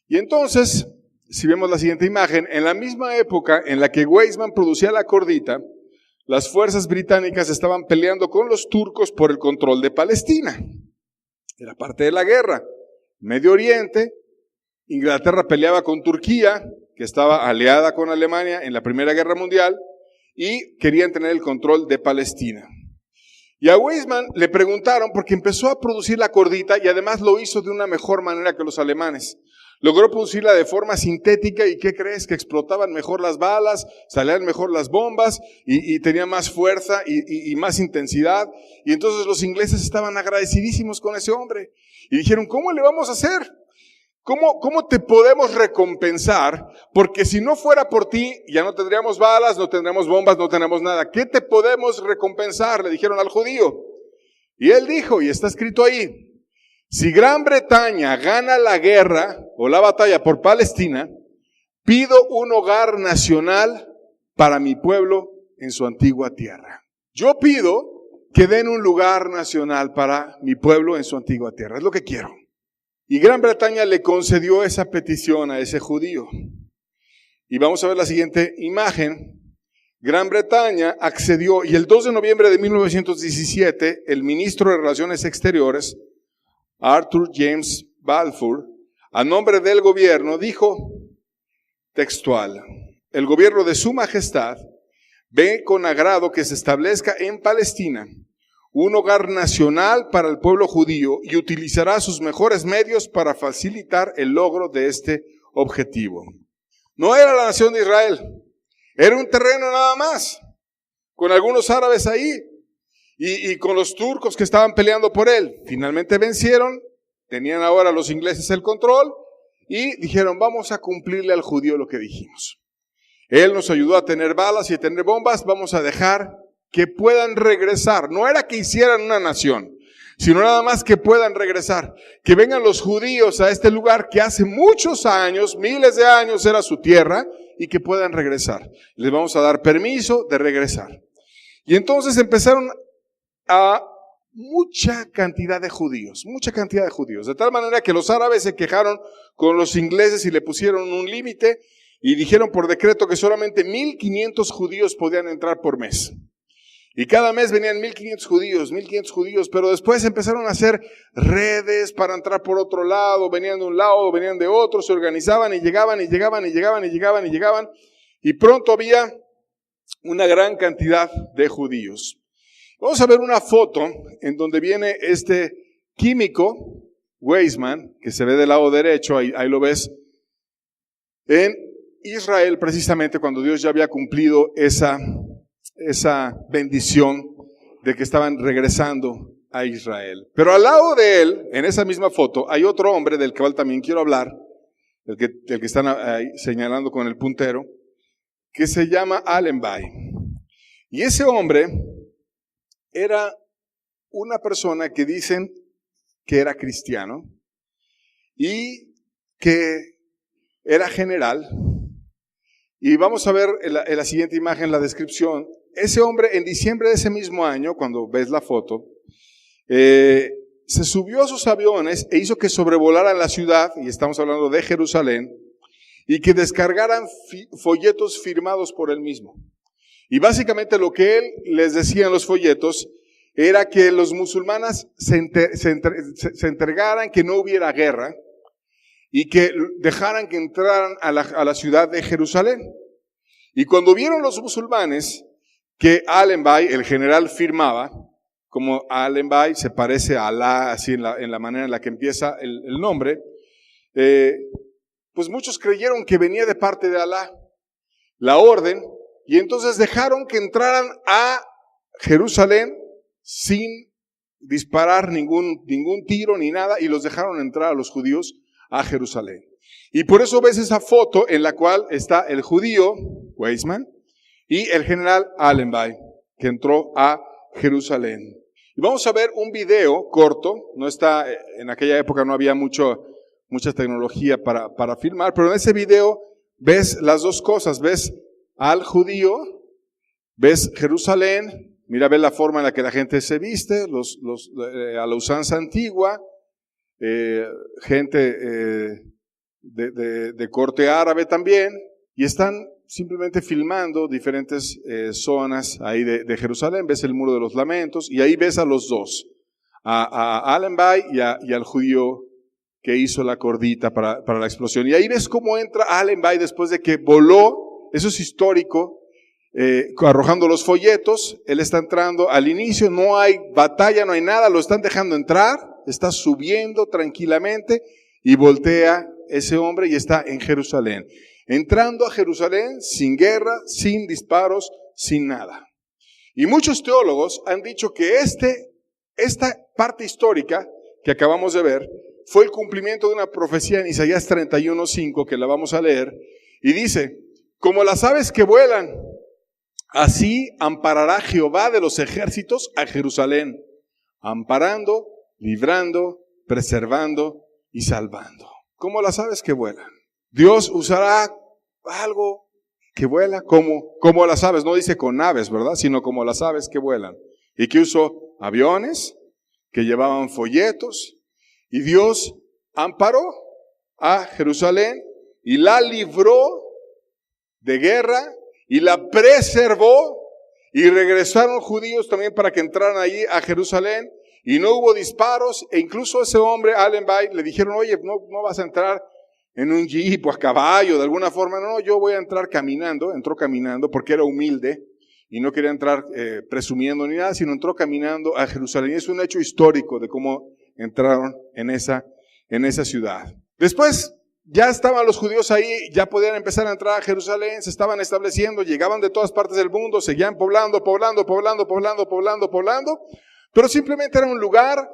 Y entonces, si vemos la siguiente imagen, en la misma época en la que Weizmann producía la cordita, las fuerzas británicas estaban peleando con los turcos por el control de Palestina. Era parte de la guerra. Medio Oriente, Inglaterra peleaba con Turquía, que estaba aliada con Alemania en la Primera Guerra Mundial, y querían tener el control de Palestina. Y a Weizmann le preguntaron, porque empezó a producir la cordita y además lo hizo de una mejor manera que los alemanes. Logró producirla de forma sintética y ¿qué crees? Que explotaban mejor las balas, salían mejor las bombas y tenía más fuerza y más intensidad. Y entonces los ingleses estaban agradecidísimos con ese hombre. Y dijeron, ¿cómo le vamos a hacer? ¿Cómo te podemos recompensar? Porque si no fuera por ti, ya no tendríamos balas, no tendríamos bombas, no tenemos nada. ¿Qué te podemos recompensar? Le dijeron al judío. Y él dijo, y está escrito ahí, si Gran Bretaña gana la guerra o la batalla por Palestina, pido un hogar nacional para mi pueblo en su antigua tierra. Yo pido que den un lugar nacional para mi pueblo en su antigua tierra. Es lo que quiero. Y Gran Bretaña le concedió esa petición a ese judío. Y vamos a ver la siguiente imagen. Gran Bretaña accedió y el 2 de noviembre de 1917, el ministro de Relaciones Exteriores, Arthur James Balfour, a nombre del gobierno, dijo textual, el gobierno de su majestad ve con agrado que se establezca en Palestina un hogar nacional para el pueblo judío y utilizará sus mejores medios para facilitar el logro de este objetivo. No era la nación de Israel, era un terreno nada más, con algunos árabes ahí y con los turcos que estaban peleando por él. Finalmente vencieron, tenían ahora los ingleses el control y dijeron, vamos a cumplirle al judío lo que dijimos. Él nos ayudó a tener balas y a tener bombas, vamos a dejar que puedan regresar. No era que hicieran una nación, sino nada más que puedan regresar. Que vengan los judíos a este lugar que hace muchos años, miles de años era su tierra, y que puedan regresar. Les vamos a dar permiso de regresar. Y entonces empezaron a mucha cantidad de judíos, de tal manera que los árabes se quejaron con los ingleses y le pusieron un límite y dijeron por decreto que solamente 1,500 judíos podían entrar por mes. Y cada mes venían 1,500 judíos, pero después empezaron a hacer redes para entrar por otro lado, venían de un lado, venían de otro, se organizaban y llegaban, y pronto había una gran cantidad de judíos. Vamos a ver una foto en donde viene este químico, Weizmann, que se ve del lado derecho, ahí lo ves, en Israel precisamente cuando Dios ya había cumplido esa bendición de que estaban regresando a Israel. Pero al lado de él, en esa misma foto, hay otro hombre del cual también quiero hablar, el que están ahí señalando con el puntero, que se llama Allenby. Y ese hombre era una persona que dicen que era cristiano y que era general. Y vamos a ver en la siguiente imagen la descripción. Ese hombre, en diciembre de ese mismo año, cuando ves la foto, se subió a sus aviones e hizo que sobrevolaran la ciudad, y estamos hablando de Jerusalén, y que descargaran folletos firmados por él mismo. Y básicamente lo que él les decía en los folletos era que los musulmanes se entregaran, que no hubiera guerra, y que dejaran que entraran a la ciudad de Jerusalén. Y cuando vieron los musulmanes que Allenby, el general, firmaba, como Allenby se parece a Alá, así en la manera en la que empieza el nombre, pues muchos creyeron que venía de parte de Alá la orden, y entonces dejaron que entraran a Jerusalén sin disparar ningún tiro ni nada, y los dejaron entrar a los judíos a Jerusalén. Y por eso ves esa foto en la cual está el judío Weizmann y el general Allenby, que entró a Jerusalén. Y vamos a ver un video corto. No está, en aquella época no había mucha tecnología para filmar, pero en ese video ves las dos cosas. Ves al judío, ves Jerusalén, mira, ves la forma en la que la gente se viste, a la usanza antigua, gente de corte árabe también, y están simplemente filmando diferentes zonas ahí de Jerusalén. Ves el Muro de los Lamentos, y ahí ves a los dos, a Allenby y al judío que hizo la cordita para la explosión. Y ahí ves cómo entra Allenby después de que voló, eso es histórico, arrojando los folletos. Él está entrando al inicio, no hay batalla, no hay nada, lo están dejando entrar, está subiendo tranquilamente, y voltea ese hombre y está en Jerusalén. Entrando a Jerusalén sin guerra, sin disparos, sin nada. Y muchos teólogos han dicho que esta parte histórica que acabamos de ver fue el cumplimiento de una profecía en Isaías 31:5, que la vamos a leer, y dice: como las aves que vuelan, así amparará Jehová de los ejércitos a Jerusalén, amparando, librando, preservando y salvando. Como las aves que vuelan. Dios usará algo que vuela como las aves. No dice con aves, ¿verdad? Sino como las aves que vuelan. Y que usó aviones que llevaban folletos. Y Dios amparó a Jerusalén y la libró de guerra y la preservó. Y regresaron judíos también para que entraran allí a Jerusalén. Y no hubo disparos, e incluso ese hombre, Allenby, le dijeron: oye, no vas a entrar en un jeep o a caballo de alguna forma. No, yo voy a entrar caminando. Entró caminando porque era humilde y no quería entrar presumiendo ni nada, sino entró caminando a Jerusalén. Y es un hecho histórico de cómo entraron en esa ciudad. Después ya estaban los judíos ahí, ya podían empezar a entrar a Jerusalén, se estaban estableciendo, llegaban de todas partes del mundo, seguían poblando, pero simplemente era un lugar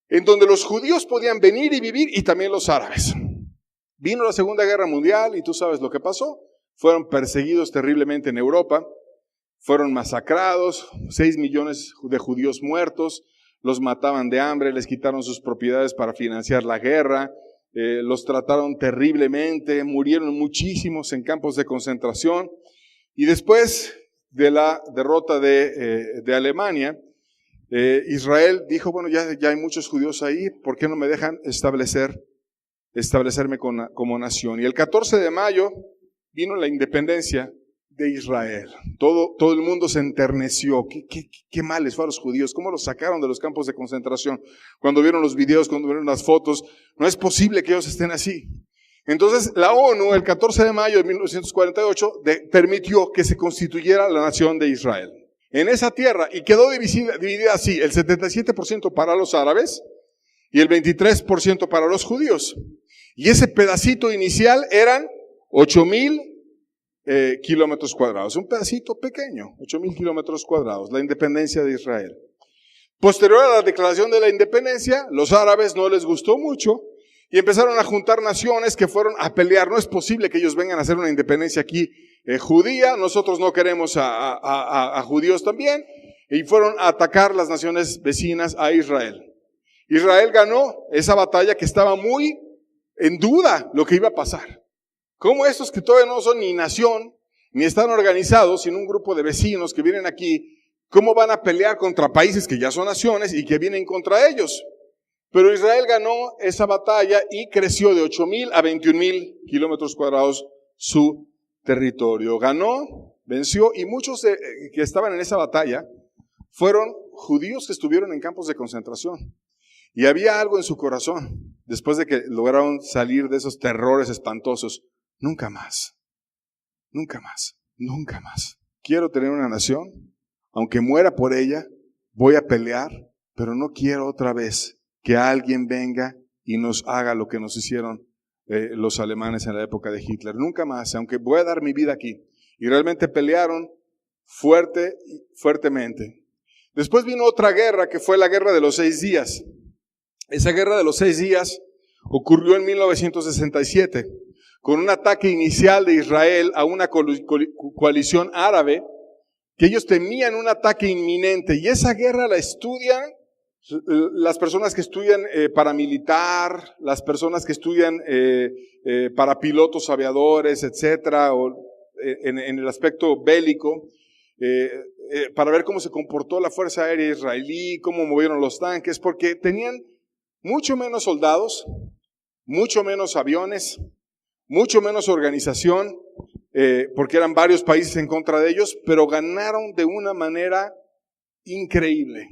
en donde los judíos podían venir y vivir, y también los árabes. Vino la Segunda Guerra Mundial y tú sabes lo que pasó. Fueron perseguidos terriblemente en Europa, fueron masacrados, 6 millones de judíos muertos, los mataban de hambre, les quitaron sus propiedades para financiar la guerra, los trataron terriblemente, murieron muchísimos en campos de concentración. Y después de la derrota de Alemania, Israel dijo: bueno, ya hay muchos judíos ahí, ¿por qué no me dejan establecerme como nación? Y el 14 de mayo vino la independencia de Israel. Todo el mundo se enterneció. ¿Qué mal les fue a los judíos? ¿Cómo los sacaron de los campos de concentración? Cuando vieron los videos, cuando vieron las fotos, no es posible que ellos estén así. Entonces la ONU, el 14 de mayo de 1948, permitió que se constituyera la nación de Israel en esa tierra, y quedó dividida así: el 77% para los árabes y el 23% para los judíos. Y ese pedacito inicial eran 8,000 kilómetros cuadrados, un pedacito pequeño, 8,000 kilómetros cuadrados, la independencia de Israel. Posterior a la declaración de la independencia, los árabes no les gustó mucho Y empezaron a juntar naciones que fueron a pelear. No es posible que ellos vengan a hacer una independencia aquí judía. Nosotros no queremos a judíos también. Y fueron a atacar las naciones vecinas a Israel. Israel ganó esa batalla que estaba muy en duda lo que iba a pasar. ¿Cómo estos que todavía no son ni nación, ni están organizados, sino un grupo de vecinos que vienen aquí, cómo van a pelear contra países que ya son naciones y que vienen contra ellos? Pero Israel ganó esa batalla y creció de 8,000 a 21,000 kilómetros cuadrados su territorio. Ganó, venció, y muchos que estaban en esa batalla fueron judíos que estuvieron en campos de concentración. Y había algo en su corazón, después de que lograron salir de esos terrores espantosos. Nunca más, nunca más, nunca más. Quiero tener una nación, aunque muera por ella, voy a pelear, pero no quiero otra vez que alguien venga y nos haga lo que nos hicieron los alemanes en la época de Hitler. Nunca más, aunque voy a dar mi vida aquí. Y realmente pelearon fuertemente. Después vino otra guerra, que fue la Guerra de los 6 días. Esa Guerra de los 6 días ocurrió en 1967, con un ataque inicial de Israel a una coalición árabe, que ellos temían un ataque inminente. Y esa guerra la estudian las personas que estudian paramilitar, las personas que estudian para pilotos aviadores, etcétera, o en el aspecto bélico, para ver cómo se comportó la Fuerza Aérea israelí, cómo movieron los tanques, porque tenían mucho menos soldados, mucho menos aviones, mucho menos organización, porque eran varios países en contra de ellos, pero ganaron de una manera increíble.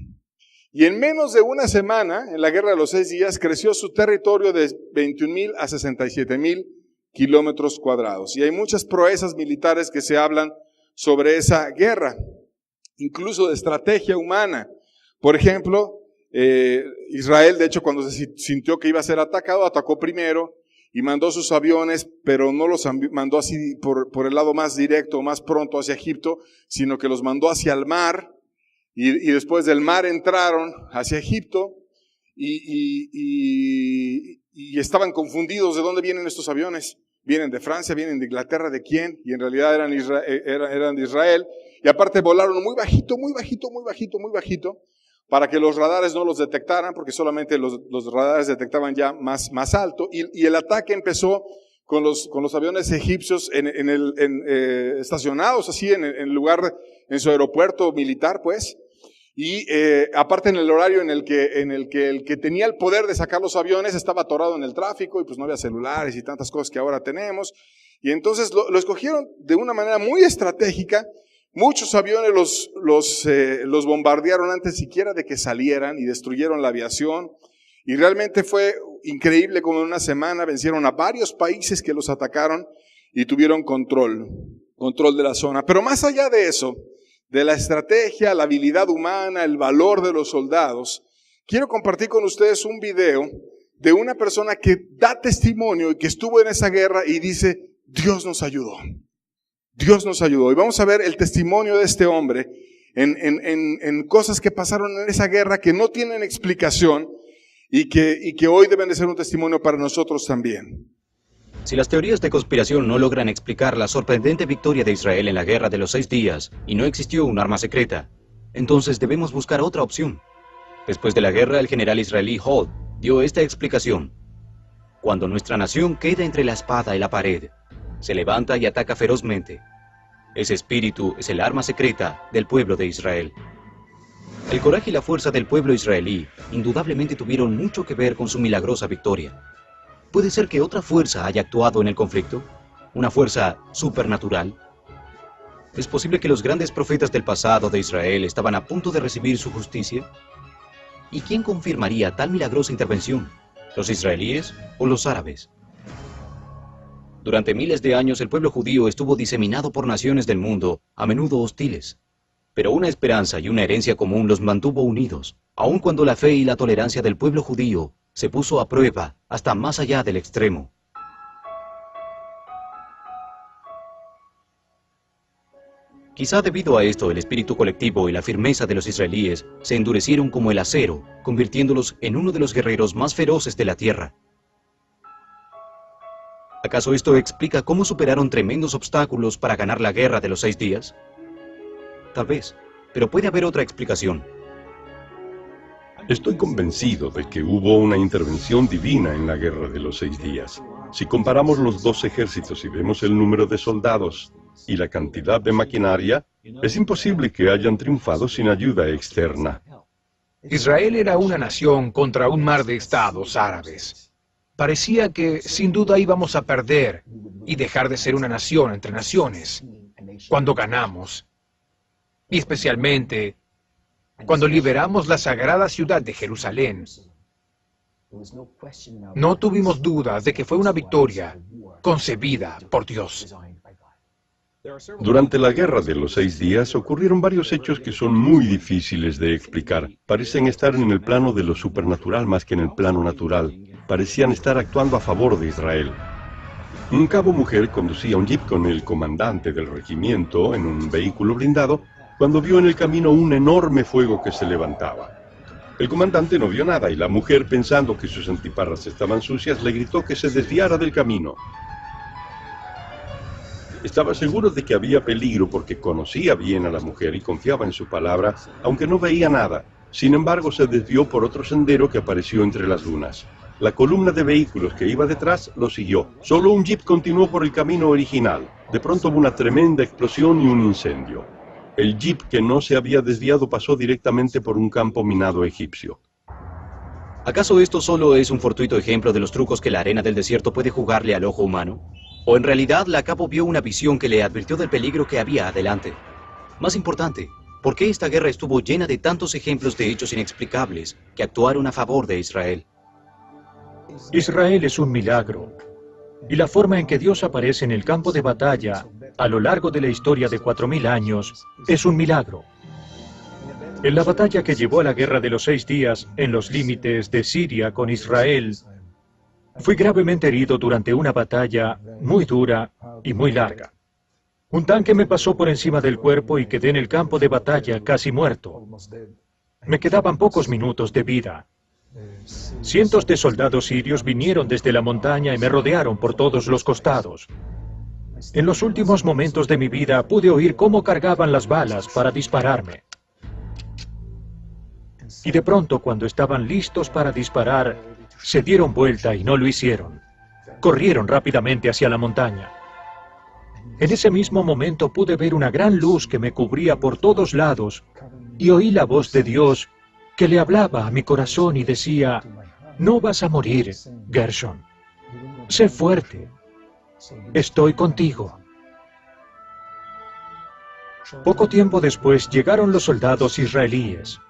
Y en menos de una semana, en la Guerra de los 6 días, creció su territorio de 21,000 a 67,000 kilómetros cuadrados. Y hay muchas proezas militares que se hablan sobre esa guerra, incluso de estrategia humana. Por ejemplo, Israel, de hecho, cuando se sintió que iba a ser atacado, atacó primero y mandó sus aviones, pero no los mandó así por el lado más directo, más pronto hacia Egipto, sino que los mandó hacia el mar. Y después del mar entraron hacia Egipto y estaban confundidos de dónde vienen estos aviones. Vienen de Francia, vienen de Inglaterra, ¿de quién? Y en realidad eran de Israel. Y aparte volaron muy bajito, muy bajito, muy bajito, muy bajito, para que los radares no los detectaran, porque solamente los radares detectaban ya más alto. Y el ataque empezó con los aviones egipcios estacionados así en el lugar, en su aeropuerto militar, pues. Y aparte en el horario en el que el que tenía el poder de sacar los aviones estaba atorado en el tráfico, y pues no había celulares y tantas cosas que ahora tenemos. Y entonces lo escogieron de una manera muy estratégica. Muchos aviones los bombardearon antes siquiera de que salieran y destruyeron la aviación. Y realmente fue increíble como en una semana vencieron a varios países que los atacaron y tuvieron control de la zona. Pero más allá de eso, de la estrategia, la habilidad humana, el valor de los soldados, quiero compartir con ustedes un video de una persona que da testimonio y que estuvo en esa guerra y dice, Dios nos ayudó. Dios nos ayudó. Y vamos a ver el testimonio de este hombre en cosas que pasaron en esa guerra que no tienen explicación y que hoy deben de ser un testimonio para nosotros también. Si las teorías de conspiración no logran explicar la sorprendente victoria de Israel en la Guerra de los 6 días y no existió un arma secreta, entonces debemos buscar otra opción. Después de la guerra, el general israelí Hoth dio esta explicación. Cuando nuestra nación queda entre la espada y la pared, se levanta y ataca ferozmente. Ese espíritu es el arma secreta del pueblo de Israel. El coraje y la fuerza del pueblo israelí indudablemente tuvieron mucho que ver con su milagrosa victoria. ¿Puede ser que otra fuerza haya actuado en el conflicto? ¿Una fuerza supernatural? ¿Es posible que los grandes profetas del pasado de Israel estaban a punto de recibir su justicia? ¿Y quién confirmaría tal milagrosa intervención? ¿Los israelíes o los árabes? Durante miles de años el pueblo judío estuvo diseminado por naciones del mundo, a menudo hostiles. Pero una esperanza y una herencia común los mantuvo unidos, aun cuando la fe y la tolerancia del pueblo judío se puso a prueba hasta más allá del extremo. Quizá debido a esto el espíritu colectivo y la firmeza de los israelíes se endurecieron como el acero, convirtiéndolos en uno de los guerreros más feroces de la tierra. ¿Acaso esto explica cómo superaron tremendos obstáculos para ganar la guerra de los 6 días? Tal vez, pero puede haber otra explicación. Estoy convencido de que hubo una intervención divina en la guerra de los 6 días. Si comparamos los dos ejércitos y vemos el número de soldados y la cantidad de maquinaria, es imposible que hayan triunfado sin ayuda externa. Israel era una nación contra un mar de estados árabes. Parecía que sin duda íbamos a perder y dejar de ser una nación entre naciones cuando ganamos. Y especialmente cuando liberamos la sagrada ciudad de Jerusalén. No tuvimos dudas de que fue una victoria concebida por Dios. Durante la guerra de los 6 días ocurrieron varios hechos que son muy difíciles de explicar. Parecen estar en el plano de lo supernatural más que en el plano natural. Parecían estar actuando a favor de Israel. Un cabo mujer conducía un jeep con el comandante del regimiento en un vehículo blindado cuando vio en el camino un enorme fuego que se levantaba. El comandante no vio nada y la mujer, pensando que sus antiparras estaban sucias, le gritó que se desviara del camino. Estaba seguro de que había peligro porque conocía bien a la mujer y confiaba en su palabra, aunque no veía nada. Sin embargo, se desvió por otro sendero que apareció entre las dunas. La columna de vehículos que iba detrás lo siguió. Solo un jeep continuó por el camino original. De pronto hubo una tremenda explosión y un incendio. El jeep que no se había desviado pasó directamente por un campo minado egipcio. ¿Acaso esto solo es un fortuito ejemplo de los trucos que la arena del desierto puede jugarle al ojo humano? ¿O en realidad la cabo vio una visión que le advirtió del peligro que había adelante? Más importante, ¿por qué esta guerra estuvo llena de tantos ejemplos de hechos inexplicables que actuaron a favor de Israel? Israel es un milagro, y la forma en que Dios aparece en el campo de batalla a lo largo de la historia de 4000 años es un milagro. En la batalla que llevó a la guerra de los 6 días en los límites de Siria con Israel, fui gravemente herido durante una batalla muy dura y muy larga. Un tanque me pasó por encima del cuerpo y quedé en el campo de batalla casi muerto. Me quedaban pocos minutos de vida. Cientos de soldados sirios vinieron desde la montaña y me rodearon por todos los costados. En los últimos momentos de mi vida pude oír cómo cargaban las balas para dispararme. Y de pronto, cuando estaban listos para disparar, se dieron vuelta y no lo hicieron. Corrieron rápidamente hacia la montaña. En ese mismo momento pude ver una gran luz que me cubría por todos lados y oí la voz de Dios que le hablaba a mi corazón y decía: no vas a morir, Gershon. Sé fuerte. Estoy contigo. Poco tiempo después llegaron los soldados israelíes.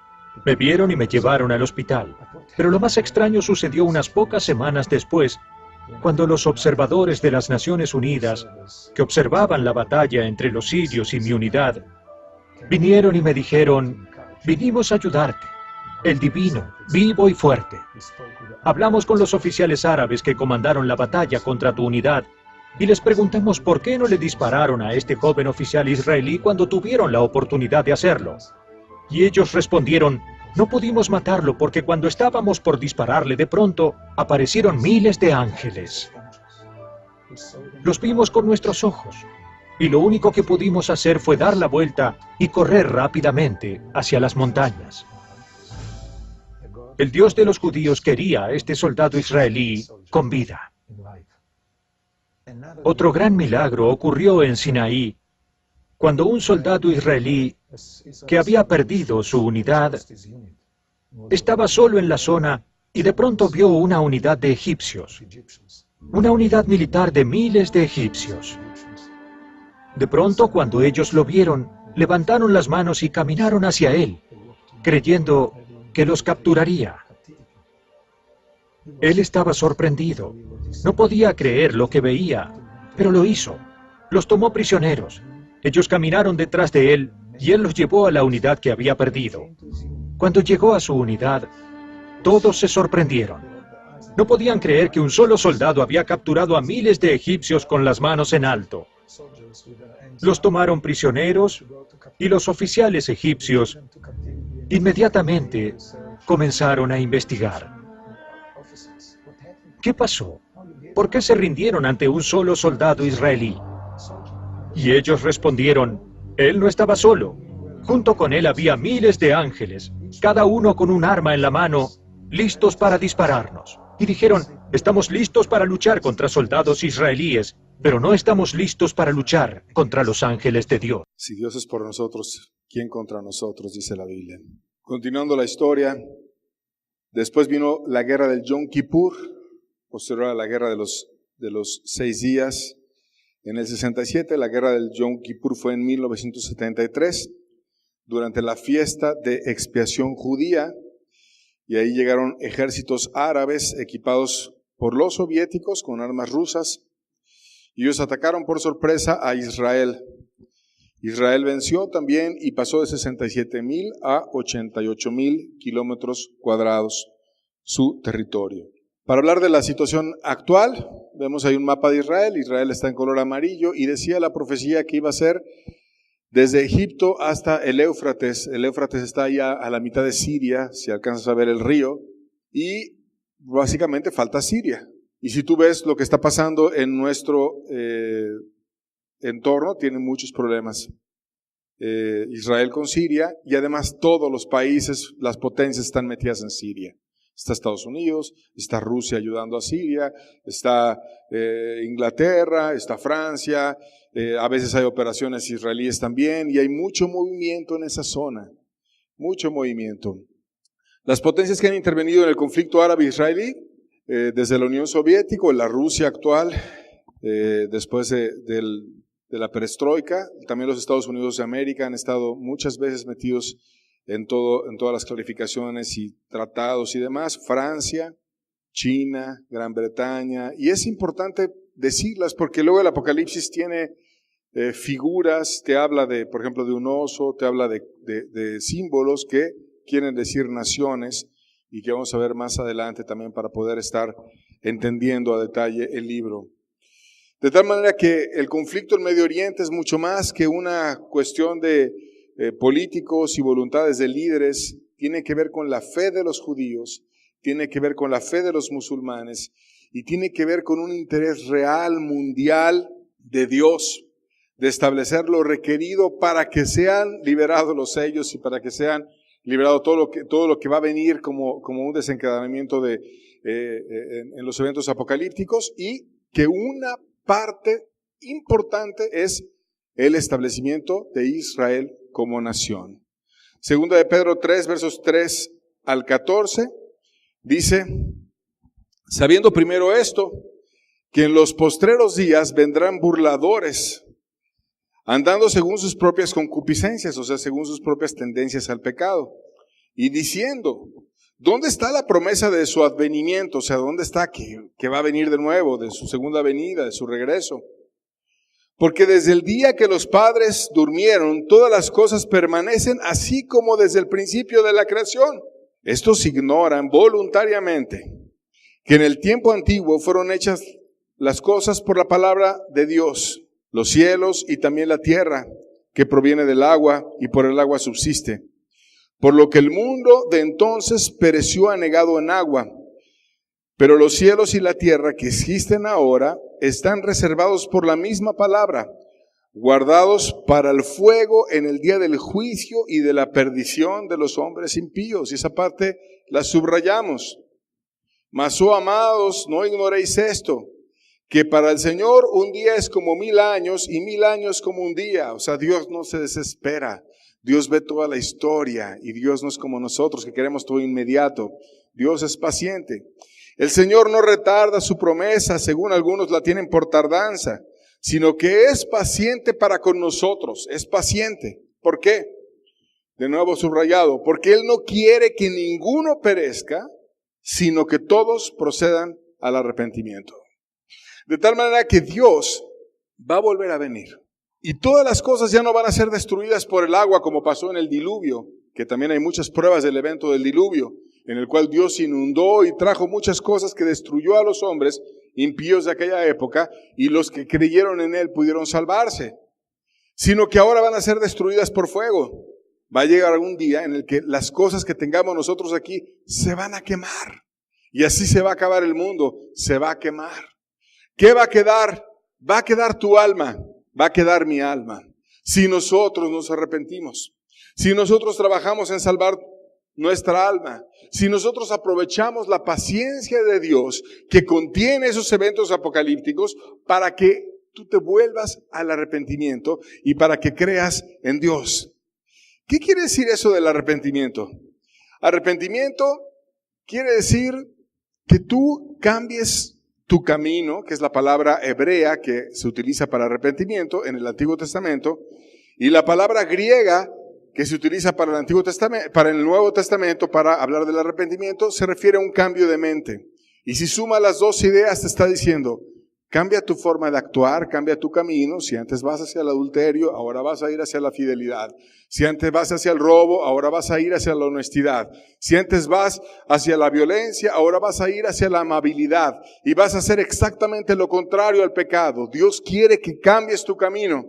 Me vieron y me llevaron al hospital. Pero lo más extraño sucedió unas pocas semanas después, cuando los observadores de las Naciones Unidas, que observaban la batalla entre los sirios y mi unidad, vinieron y me dijeron: vinimos a ayudarte. El divino, vivo y fuerte. Hablamos con los oficiales árabes que comandaron la batalla contra tu unidad y les preguntamos por qué no le dispararon a este joven oficial israelí cuando tuvieron la oportunidad de hacerlo. Y ellos respondieron: no pudimos matarlo porque cuando estábamos por dispararle de pronto aparecieron miles de ángeles. Los vimos con nuestros ojos y lo único que pudimos hacer fue dar la vuelta y correr rápidamente hacia las montañas. El Dios de los judíos quería a este soldado israelí con vida. Otro gran milagro ocurrió en Sinaí, cuando un soldado israelí que había perdido su unidad estaba solo en la zona y de pronto vio una unidad de egipcios, una unidad militar de miles de egipcios. De pronto, cuando ellos lo vieron, levantaron las manos y caminaron hacia él, creyendo que los capturaría. Él estaba sorprendido. No podía creer lo que veía, pero lo hizo. Los tomó prisioneros. Ellos caminaron detrás de él y él los llevó a la unidad que había perdido. Cuando llegó a su unidad, todos se sorprendieron. No podían creer que un solo soldado había capturado a miles de egipcios con las manos en alto. Los tomaron prisioneros y los oficiales egipcios inmediatamente comenzaron a investigar. ¿Qué pasó? ¿por qué se rindieron ante un solo soldado israelí? Y ellos respondieron, él no estaba solo. Junto con él había miles de ángeles, cada uno con un arma en la mano, listos para dispararnos. Y dijeron, estamos listos para luchar contra soldados israelíes, pero no estamos listos para luchar contra los ángeles de Dios. Si Dios es por nosotros, ¿quién contra nosotros? Dice la Biblia. Continuando la historia, después vino la guerra del Yom Kippur, posterior a la guerra de los 6 días. En el 67, la guerra del Yom Kippur fue en 1973, durante la fiesta de expiación judía, y ahí llegaron ejércitos árabes equipados por los soviéticos con armas rusas, y ellos atacaron por sorpresa a Israel. Israel venció también y pasó de 67,000 a 88,000 kilómetros cuadrados su territorio. Para hablar de la situación actual, vemos ahí un mapa de Israel. Israel está en color amarillo y decía la profecía que iba a ser desde Egipto hasta el Éufrates. El Éufrates está ahí a la mitad de Siria, si alcanzas a ver el río, y básicamente falta Siria. Y si tú ves lo que está pasando en nuestro entorno, tiene muchos problemas. Israel con Siria, y además todos los países, las potencias están metidas en Siria. Está Estados Unidos, está Rusia ayudando a Siria, está Inglaterra, está Francia, a veces hay operaciones israelíes también, y hay mucho movimiento en esa zona, mucho movimiento. Las potencias que han intervenido en el conflicto árabe-israelí, desde la Unión Soviética, la Rusia actual, después de la perestroika, también los Estados Unidos de América han estado muchas veces metidos en todas las clarificaciones y tratados y demás, Francia, China, Gran Bretaña, y es importante decirlas porque luego el Apocalipsis tiene figuras, te habla por ejemplo, de un oso, te habla de símbolos que quieren decir naciones y que vamos a ver más adelante también para poder estar entendiendo a detalle el libro. De tal manera que el conflicto en Medio Oriente es mucho más que una cuestión de políticos y voluntades de líderes, tiene que ver con la fe de los judíos, tiene que ver con la fe de los musulmanes y tiene que ver con un interés real, mundial de Dios, de establecer lo requerido para que sean liberados los sellos y para que sean liberados todo lo que va a venir como un desencadenamiento en los eventos apocalípticos, y que una parte importante es el establecimiento de Israel como nación. Segunda de Pedro 3, versos 3 al 14, dice, sabiendo primero esto, que en los postreros días vendrán burladores, andando según sus propias concupiscencias, o sea, según sus propias tendencias al pecado, y diciendo, ¿dónde está la promesa de su advenimiento? O sea, ¿dónde está que va a venir de nuevo, de su segunda venida, de su regreso? Porque desde el día que los padres durmieron, todas las cosas permanecen así como desde el principio de la creación. Estos ignoran voluntariamente que en el tiempo antiguo fueron hechas las cosas por la palabra de Dios, los cielos y también la tierra, que proviene del agua y por el agua subsiste. Por lo que el mundo de entonces pereció anegado en agua, pero los cielos y la tierra que existen ahora están reservados por la misma palabra, guardados para el fuego en el día del juicio y de la perdición de los hombres impíos. Y esa parte la subrayamos. Mas, oh amados, no ignoréis esto, que para el Señor un día es como 1000 años y 1000 años como un día. O sea, Dios no se desespera. Dios ve toda la historia y Dios no es como nosotros que queremos todo inmediato. Dios es paciente. El Señor no retarda su promesa, según algunos la tienen por tardanza, sino que es paciente para con nosotros. Es paciente. ¿Por qué? De nuevo subrayado, porque Él no quiere que ninguno perezca, sino que todos procedan al arrepentimiento. De tal manera que Dios va a volver a venir. Y todas las cosas ya no van a ser destruidas por el agua como pasó en el diluvio, que también hay muchas pruebas del evento del diluvio, en el cual Dios inundó y trajo muchas cosas que destruyó a los hombres impíos de aquella época, y los que creyeron en Él pudieron salvarse. Sino que ahora van a ser destruidas por fuego. Va a llegar un día en el que las cosas que tengamos nosotros aquí se van a quemar. Y así se va a acabar el mundo, se va a quemar. ¿Qué va a quedar? Va a quedar tu alma, va a quedar mi alma, si nosotros nos arrepentimos, si nosotros trabajamos en salvar nuestra alma, si nosotros aprovechamos la paciencia de Dios que contiene esos eventos apocalípticos para que tú te vuelvas al arrepentimiento y para que creas en Dios. ¿Qué quiere decir eso del arrepentimiento? Arrepentimiento quiere decir que tú cambies tu camino, que es la palabra hebrea que se utiliza para arrepentimiento en el Antiguo Testamento, y la palabra griega que se utiliza para el Antiguo Testamento, para el Nuevo Testamento, para hablar del arrepentimiento, se refiere a un cambio de mente. Y si suma las dos ideas, te está diciendo, cambia tu forma de actuar, cambia tu camino. Si antes vas hacia el adulterio, ahora vas a ir hacia la fidelidad. Si antes vas hacia el robo, ahora vas a ir hacia la honestidad. Si antes vas hacia la violencia, ahora vas a ir hacia la amabilidad. Y vas a hacer exactamente lo contrario al pecado. Dios quiere que cambies tu camino.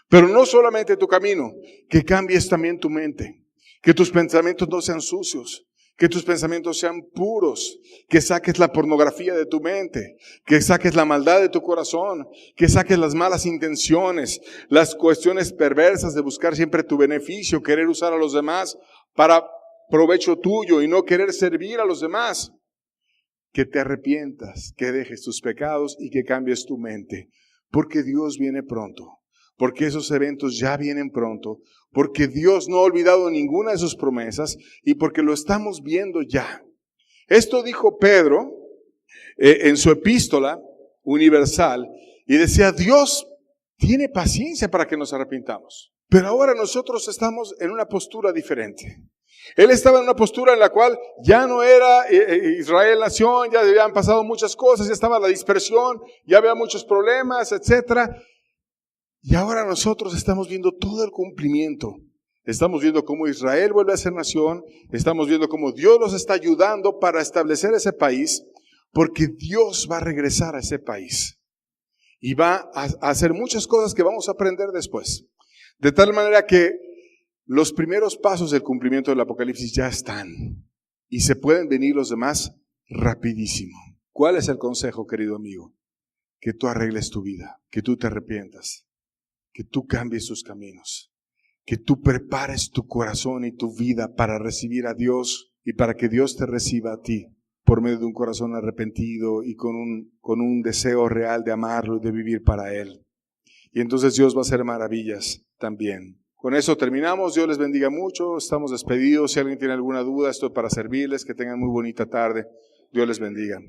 Pero no solamente tu camino, que cambies también tu mente. Que tus pensamientos no sean sucios. Que tus pensamientos sean puros, que saques la pornografía de tu mente, que saques la maldad de tu corazón, que saques las malas intenciones, las cuestiones perversas de buscar siempre tu beneficio, querer usar a los demás para provecho tuyo y no querer servir a los demás. Que te arrepientas, que dejes tus pecados y que cambies tu mente, porque Dios viene pronto. Porque esos eventos ya vienen pronto, porque Dios no ha olvidado ninguna de sus promesas y porque lo estamos viendo ya. Esto dijo Pedro en su epístola universal y decía, Dios tiene paciencia para que nos arrepintamos. Pero ahora nosotros estamos en una postura diferente. Él estaba en una postura en la cual ya no era Israel nación, ya habían pasado muchas cosas, ya estaba la dispersión, ya había muchos problemas, etcétera. Y ahora nosotros estamos viendo todo el cumplimiento. Estamos viendo cómo Israel vuelve a ser nación. Estamos viendo cómo Dios los está ayudando para establecer ese país. Porque Dios va a regresar a ese país. Y va a hacer muchas cosas que vamos a aprender después. De tal manera que los primeros pasos del cumplimiento del Apocalipsis ya están. Y se pueden venir los demás rapidísimo. ¿Cuál es el consejo, querido amigo? Que tú arregles tu vida. Que tú te arrepientas. Que tú cambies tus caminos, que tú prepares tu corazón y tu vida para recibir a Dios y para que Dios te reciba a ti por medio de un corazón arrepentido y con un deseo real de amarlo y de vivir para Él. Y entonces Dios va a hacer maravillas también. Con eso terminamos. Dios les bendiga mucho. Estamos despedidos. Si alguien tiene alguna duda, estoy para servirles. Que tengan muy bonita tarde. Dios les bendiga.